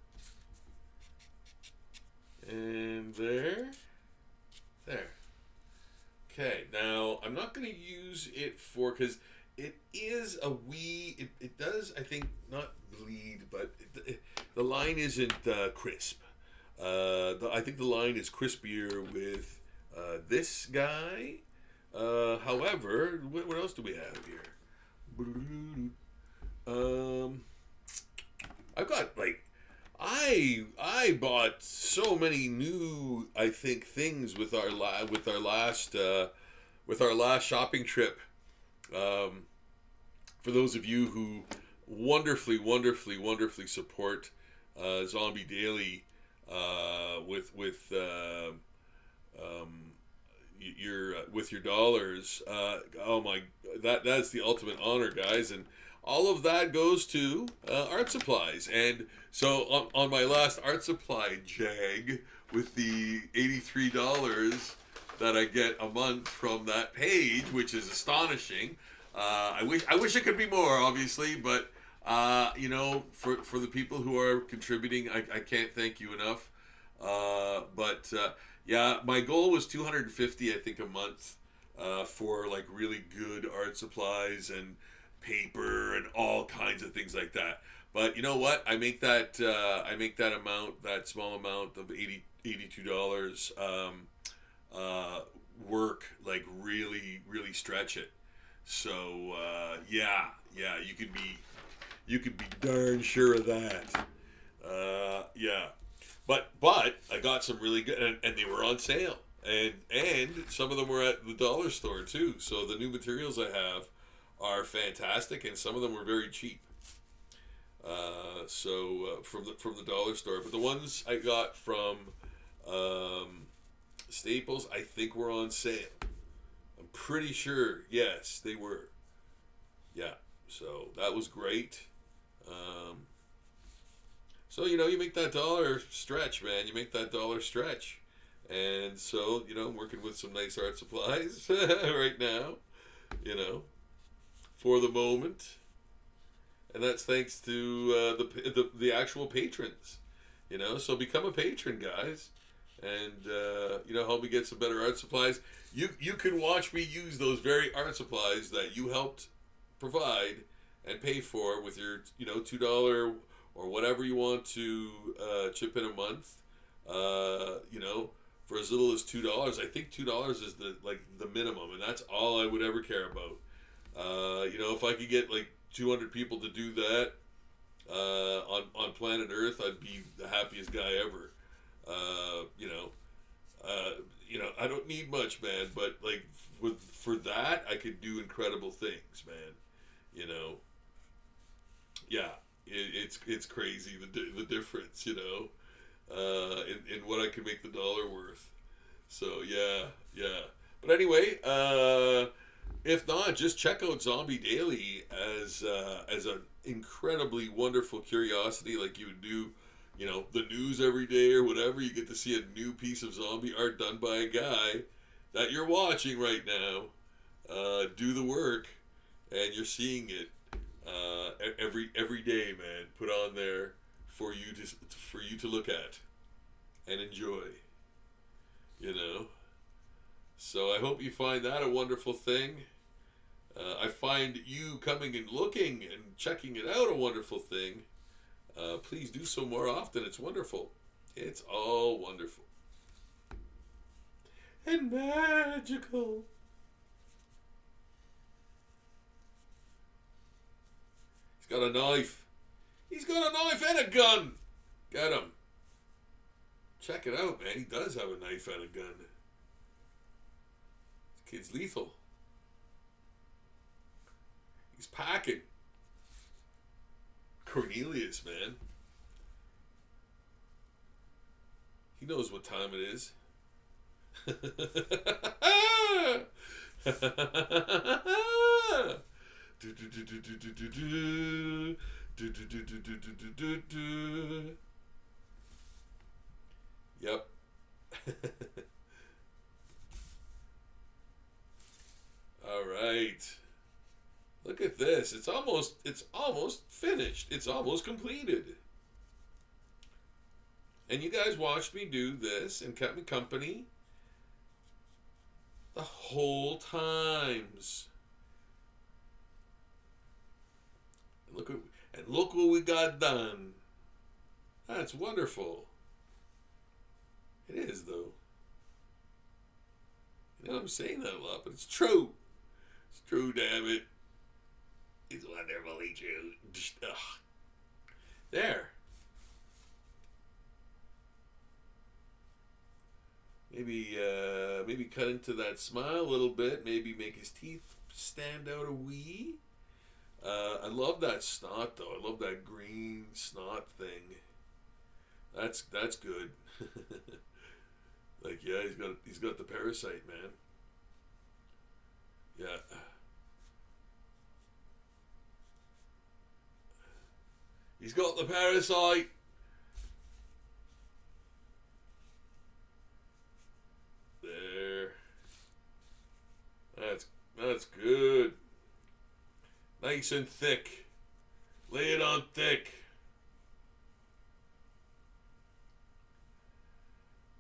And there. Okay, now I'm not going to use it for, because it is a wee, it does, I think, not bleed, but the line isn't crisp. I think the line is crispier with this guy. However, what else do we have here? I've got, like, I bought so many new, I think, things with our last shopping trip. For those of you who wonderfully support Zombie Daily with your dollars, oh my, that's the ultimate honor, guys. And all of that goes to art supplies. And so on my last art supply jag with the $83 that I get a month from that page, which is astonishing. I wish it could be more, obviously, but you know, for the people who are contributing, I can't thank you enough. But yeah, my goal was 250, I think, a month for like really good art supplies and paper and all kinds of things like that. But you know what? I make that amount, that small amount of $82 work, like really stretch it. So yeah, you could be darn sure of that. Yeah, but I got some really good, and they were on sale, and some of them were at the dollar store too. So the new materials I have are fantastic, and some of them were very cheap. From the dollar store, but the ones I got from Staples, I think were on sale. I'm pretty sure, yes, they were. Yeah, so that was great. So you know, you make that dollar stretch, man. You make that dollar stretch, and so you know, I'm working with some nice art supplies right now. You know, for the moment, and that's thanks to the actual patrons. You know, so become a patron, guys, and you know, help me get some better art supplies. You can watch me use those very art supplies that you helped provide and pay for with your, you know, $2 or whatever you want to chip in a month. You know, for as little as $2. I think $2 is the minimum, and that's all I would ever care about. You know, if I could get like 200 people to do that on planet Earth, I'd be the happiest guy ever. You know, I don't need much, man, but like for that, I could do incredible things, man. You know, yeah, it's crazy the difference, you know, in what I can make the dollar worth. So yeah. But anyway, if not, just check out Zombie Daily as an incredibly wonderful curiosity, like you would do, you know, the news every day or whatever. You get to see a new piece of zombie art done by a guy that you're watching right now do the work, and you're seeing it every day, man. Put on there for you to look at and enjoy. You know. So I hope you find that a wonderful thing. I find you coming and looking and checking it out a wonderful thing. Please do so more often. It's wonderful. It's all wonderful. And magical. He's got a knife. He's got a knife and a gun. Get him. Check it out, man. He does have a knife and a gun. This kid's lethal. He's packing. Cornelius, man. He knows what time it is. Yep. All right. Look at this. It's almost finished. It's almost completed. And you guys watched me do this and kept me company the whole times. And look what we got done. That's wonderful. It is, though. You know, I'm saying that a lot, but it's true. It's true, damn it. It's wonderfully true. Ugh. There. Maybe cut into that smile a little bit. Maybe make his teeth stand out a wee. I love that snot, though. I love that green snot thing. That's good. Like, yeah, he's got the parasite, man. Yeah. He's got the parasite. There. That's good. Nice and thick. Lay it on thick.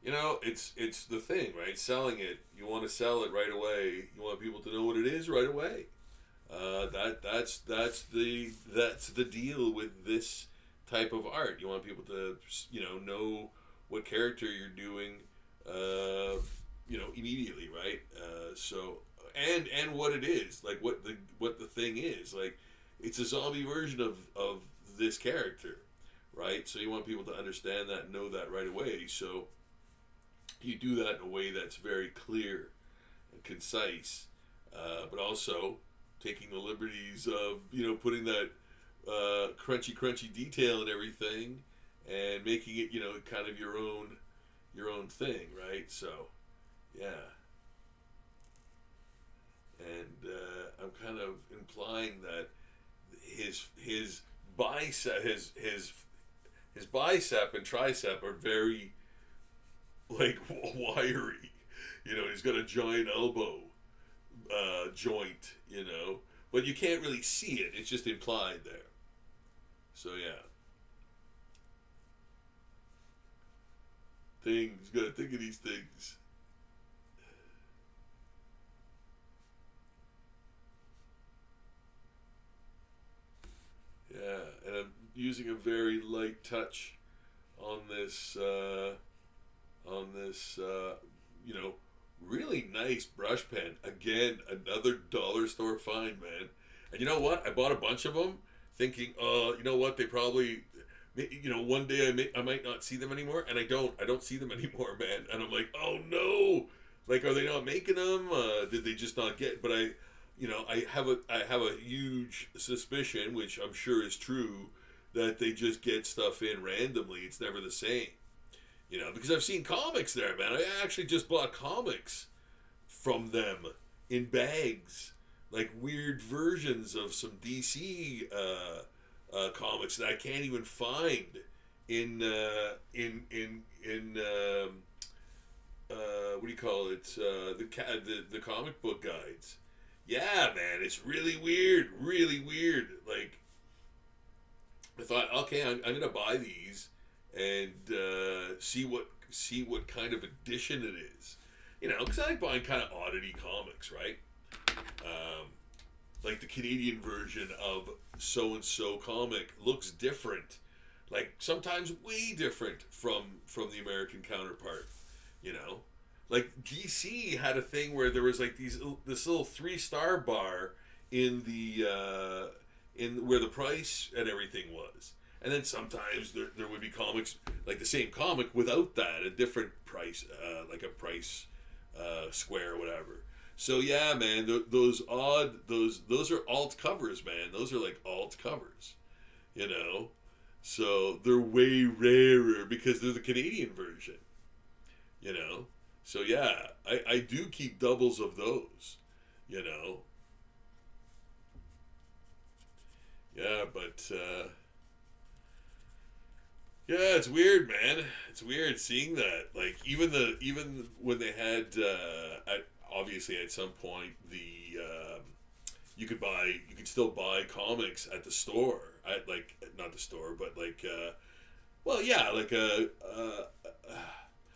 You know, it's the thing, right? Selling it, you want to sell it right away. You want people to know what it is right away. That's the deal with this type of art. You want people to know what character you're doing, immediately, right? So and what it is, like what the thing is, like it's a zombie version of this character, right? So you want people to understand that and know that right away. So you do that in a way that's very clear and concise, but also taking the liberties of putting that crunchy detail and everything, and making it kind of your own thing, right? So yeah, and I'm kind of implying that his bicep his bicep and tricep are very like wiry. He's got a giant elbow joint, but you can't really see it. It's just implied there. So yeah, things, gotta think of these things. Yeah, and I'm using a very light touch on this really nice brush pen. Again, another dollar store find, man. And you know what? I bought a bunch of them thinking, they probably, one day I might not see them anymore, and I don't see them anymore, man. And I'm like, oh no, like, are they not making them? Did they just not get? But I have a huge suspicion, which I'm sure is true, that they just get stuff in randomly. It's never the same. Because I've seen comics there, man. I actually just bought comics from them in bags, like weird versions of some DC comics that I can't even find in what do you call it? The comic book guides. Yeah, man, it's really weird, really weird. Like, I thought, okay, I'm gonna buy these and see what kind of edition it is. Because I like buying kind of oddity comics, right? Like the Canadian version of so-and-so comic looks different. Like, sometimes way different from the American counterpart, Like, DC had a thing where there was like this little 3-star bar in the in where the price and everything was. And then sometimes there would be comics, like the same comic without that, a different price, like a price square or whatever. So yeah, man, those are alt covers, man. Those are like alt covers, So they're way rarer because they're the Canadian version, So yeah, I do keep doubles of those, Yeah, but yeah, it's weird, man. It's weird seeing that. Like, even when they had obviously at some point you could still buy comics at the store, at, like, not the store, but like like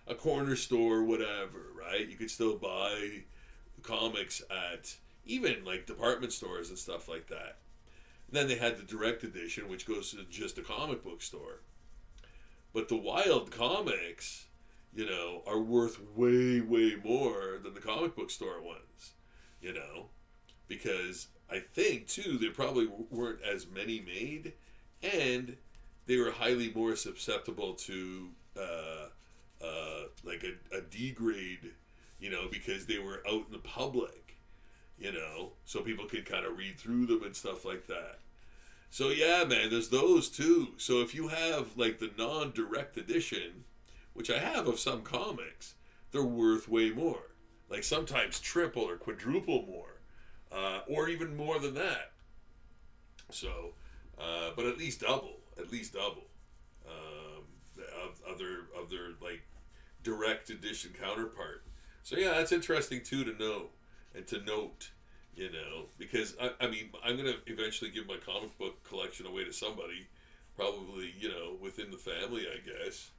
a corner store, whatever, right? You could still buy comics at even like department stores and stuff like that. And then they had the direct edition, which goes to just a comic book store. But the wild comics, are worth way, way more than the comic book store ones, because I think, too, there probably weren't as many made, and they were highly more susceptible to, like a degrade, because they were out in the public, so people could kind of read through them and stuff like that. So yeah, man, there's those too. So if you have like the non-direct edition, which I have of some comics, they're worth way more. Like sometimes triple or quadruple more, or even more than that. So, but at least double. at least double of their like direct edition counterpart. So yeah, that's interesting too to know and to note, you know, because I mean I'm gonna eventually give my comic book collection away to somebody, probably, you know, within the family, I guess.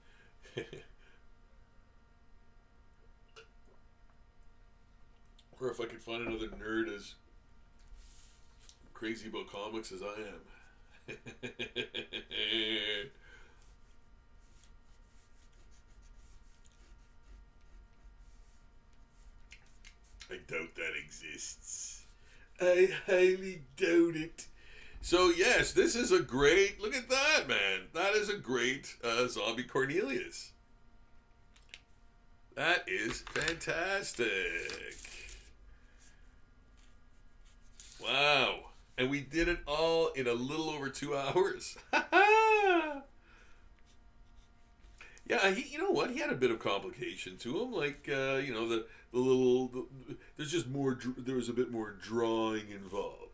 Or if I could find another nerd as crazy about comics as I am. I doubt that exists. I highly doubt it. So yes, this is a great. Look at that, man. That is a great zombie Cornelius. That is fantastic. Wow. And we did it all in a little over 2 hours. Yeah, you know what? He had a bit of complication to him, like you know there's just more. There was a bit more drawing involved,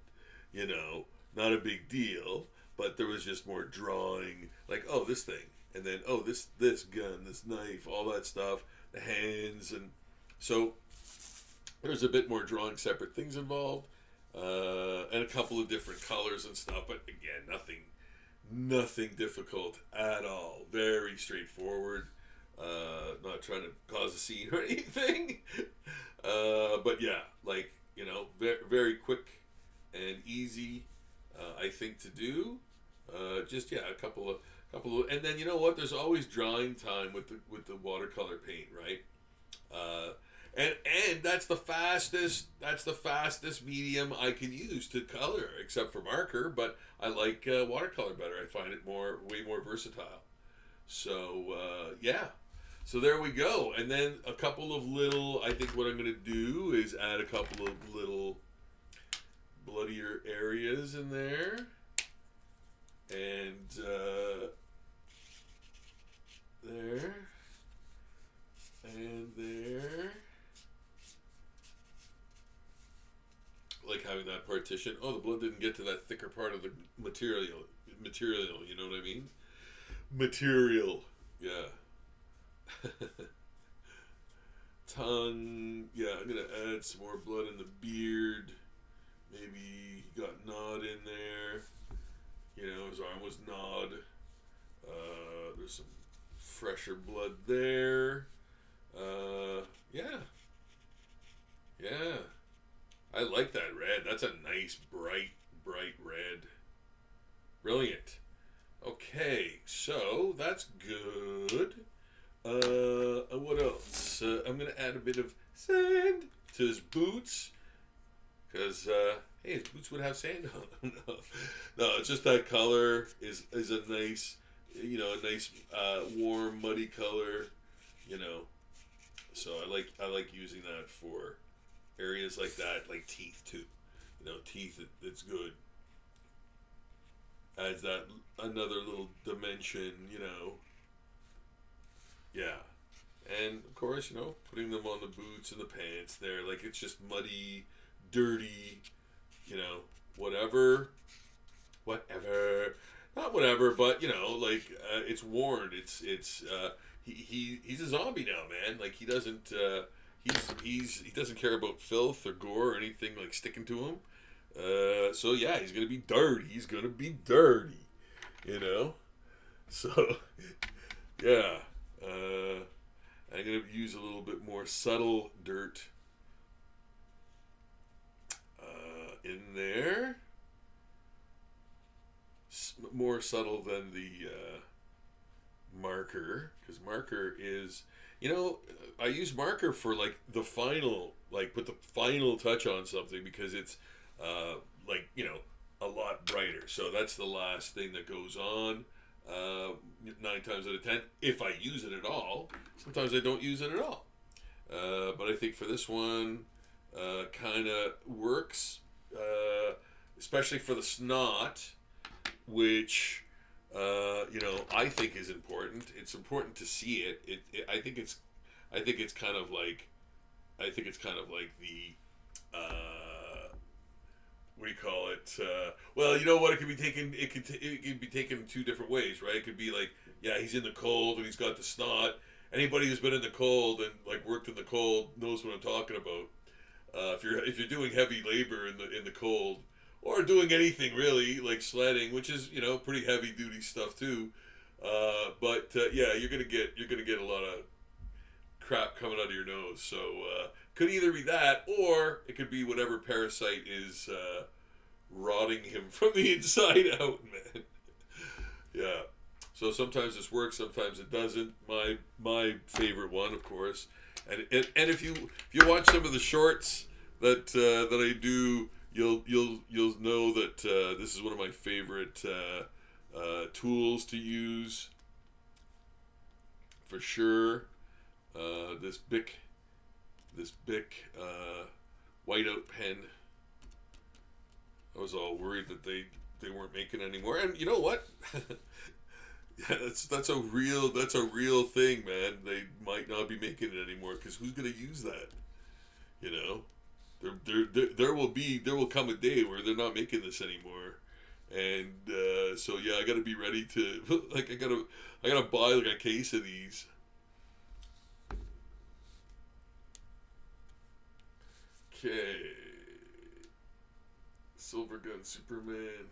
you know, not a big deal, but there was just more drawing, like oh this thing, and then oh this gun, this knife, all that stuff, the hands, and so there's a bit more drawing separate things involved, and a couple of different colors and stuff, but again nothing difficult at all. Very straightforward. Not trying to cause a scene or anything. But yeah, like, you know, very, very quick and easy, I think, to do. Just yeah, a couple of, and then you know what? There's always drying time with the watercolor paint, right? And that's the fastest medium I can use to color, except for marker. But I like watercolor better. I find it way more versatile. So yeah, so there we go. And then a couple of little. I think what I'm gonna do is add a couple of little bloodier areas in there, and there, and there. Like having that partition. Oh, the blood didn't get to that thicker part of the material. You know what I mean? Material. Yeah. Tongue. Yeah, I'm gonna add some more blood in the beard. Maybe he got gnawed in there. You know, his arm was gnawed. There's some fresher blood there. Yeah. Yeah. I like that red. That's a nice, bright red. Brilliant. Okay, so that's good. What else? I'm going to add a bit of sand to his boots. Because, hey, his boots would have sand on them. No, it's just that color is a nice, you know, a nice, warm, muddy color, you know. So I like using that for areas like that, like teeth too. You know, teeth, it's good. Adds that another little dimension, you know. Yeah. And of course, you know, putting them on the boots and the pants there, like it's just muddy, dirty, you know, whatever. Not whatever, but you know, like it's worn. He's a zombie now, man. Like he doesn't he doesn't care about filth or gore or anything like sticking to him. So yeah, he's gonna be dirty. He's gonna be dirty, you know. So yeah, I'm gonna use a little bit more subtle dirt in there. More subtle than the marker, because marker is, you know, I use marker for like the final, like put the final touch on something, because it's like, you know, a lot brighter. So that's the last thing that goes on 9 times out of 10, if I use it at all. Sometimes I don't use it at all, but I think for this one kind of works, especially for the snot, which you know, I think is important. It's important to see it. I think it's kind of like the what do you call it? Well, you know what? It could be taken. It could be taken two different ways, right? It could be like, yeah, he's in the cold and he's got the snot. Anybody who's been in the cold and like worked in the cold knows what I'm talking about. If you're doing heavy labor in the cold, or doing anything really like sledding, which is pretty heavy duty stuff too. But yeah, you're gonna get a lot of crap coming out of your nose. So could either be that, or it could be whatever parasite is rotting him from the inside out, man. Yeah. So sometimes this works, sometimes it doesn't. My favorite one, of course, and if you watch some of the shorts that I do, you'll know that this is one of my favorite tools to use for sure. This Bic whiteout pen. I was all worried that they weren't making anymore, and you know what? Yeah, that's a real thing, man. They might not be making it anymore because who's gonna use that? You know, there will come a day where they're not making this anymore, and so yeah, I gotta be ready to like I gotta buy like a case of these. Okay, Silver Gun Superman.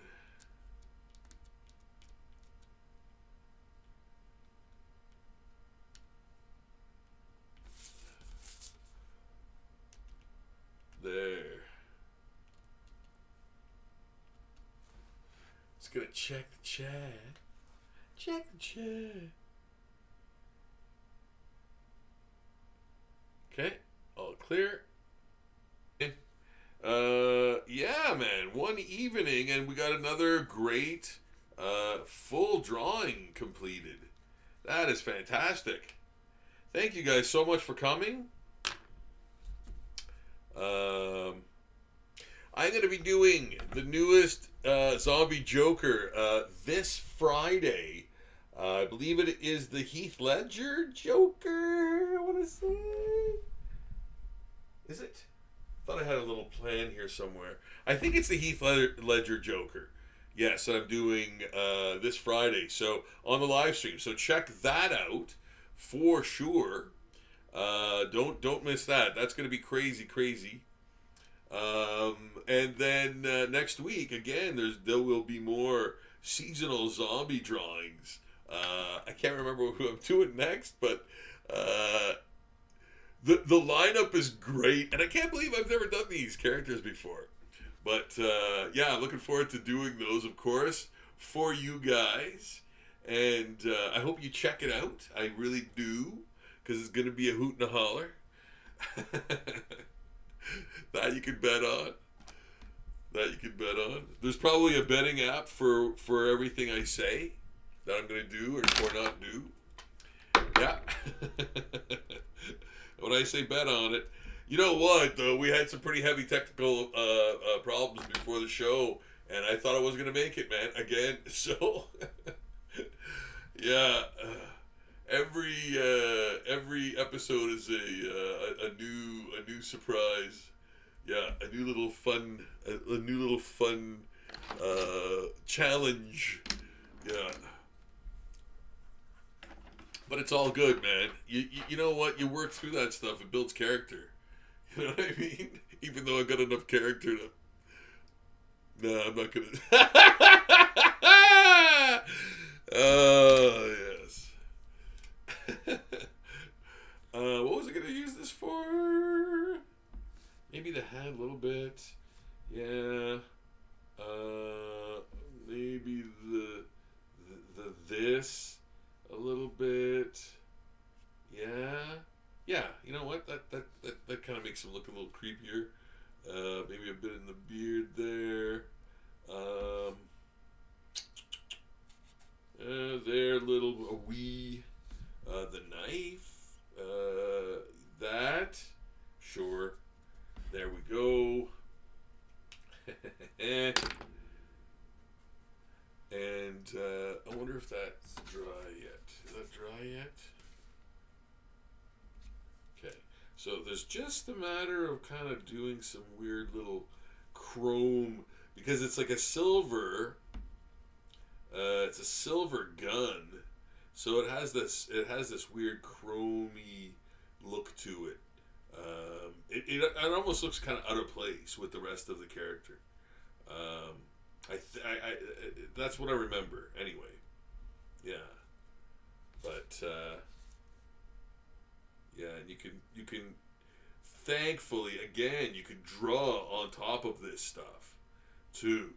There. Just gonna check the chat. Check the chat. Okay, all clear. Yeah, man. One evening, and we got another great full drawing completed. That is fantastic. Thank you guys so much for coming. I'm going to be doing the newest Zombie Joker this Friday. I believe it is the Heath Ledger Joker, I want to say. Is it? I thought I had a little plan here somewhere. I think it's the Heath Ledger Joker. Yes, I'm doing this Friday. So on the live stream. So check that out for sure. Don't miss that. That's going to be crazy. And then next week again, there will be more seasonal zombie drawings. I can't remember who I'm doing next, but the lineup is great, and I can't believe I've never done these characters before. But yeah, looking forward to doing those, of course, for you guys. And I hope you check it out. I really do, because it's going to be a hoot and a holler. That you can bet on. There's probably a betting app for everything I say that I'm going to do or not do. Yeah. When I say bet on it, you know what, though? We had some pretty heavy technical problems before the show, and I thought I wasn't going to make it, man, again. So, yeah. Every episode is a new surprise. Yeah, a new little fun challenge. Yeah. But it's all good, man. You know what? You work through that stuff. It builds character. You know what I mean? Even though I got enough character to. No, I'm not gonna. Oh yes. What was I gonna use this for? Maybe the head a little bit. Yeah. Maybe the this a little bit. Yeah. Yeah. You know what? That kind of makes him look a little creepier. Maybe a bit in the beard there. There, a wee. The knife. That. Sure. There we go. And I wonder if that's dry yet. Is that dry yet? Okay. So there's just a matter of kind of doing some weird little chrome because it's like a silver. It's a silver gun, so it has this weird chromy look to it. It almost looks kind of out of place with the rest of the character. That's what I remember anyway. Yeah, but yeah, and you can thankfully again you can draw on top of this stuff too,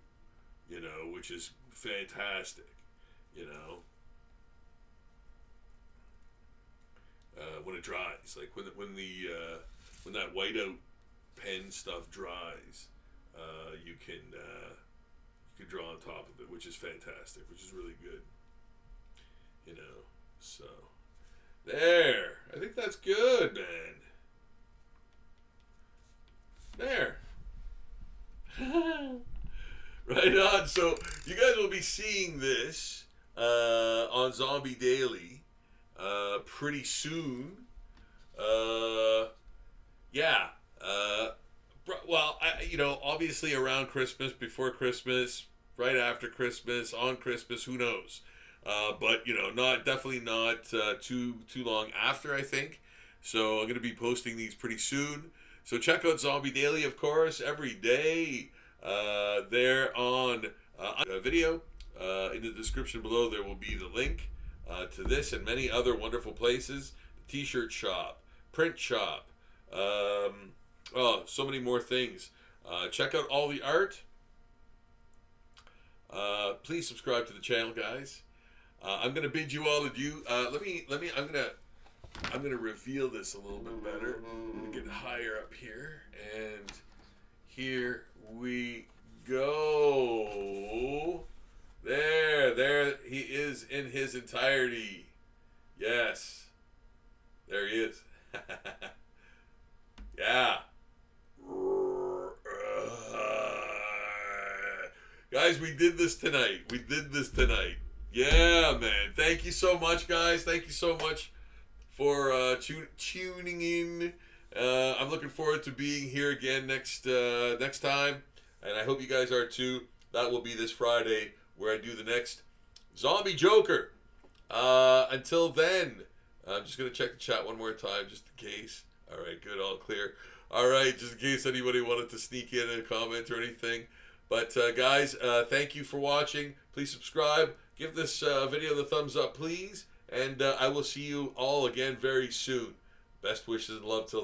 which is fantastic, when it dries, like when that whiteout pen stuff dries, you can draw on top of it, which is fantastic, which is really good, so there, I think that's good, man. There. Right on. So you guys will be seeing this on Zombie Daily pretty soon. Yeah. Well, obviously around Christmas, before Christmas, right after Christmas, on Christmas, who knows? But definitely not too long after, I think. So I'm going to be posting these pretty soon. So check out Zombie Daily, of course, every day. There on video. In the description below, there will be the link to this and many other wonderful places. The t-shirt shop, print shop. So many more things. Check out all the art. Please subscribe to the channel, guys. I'm gonna bid you all adieu. I'm gonna reveal this a little bit better. I'm gonna get higher up here, and here we go. There he is in his entirety. Yes, there he is. Yeah. Guys, we did this tonight. Yeah, man. Thank you so much, guys. Thank you so much for tuning in. I'm looking forward to being here again next time, and I hope you guys are too. That will be this Friday, where I do the next Zombie Joker. Until then, I'm just gonna check the chat one more time, just in case. All right, good, all clear. All right, just in case anybody wanted to sneak in a comment or anything. But guys, thank you for watching. Please subscribe. Give this video the thumbs up, please. And I will see you all again very soon. Best wishes and love till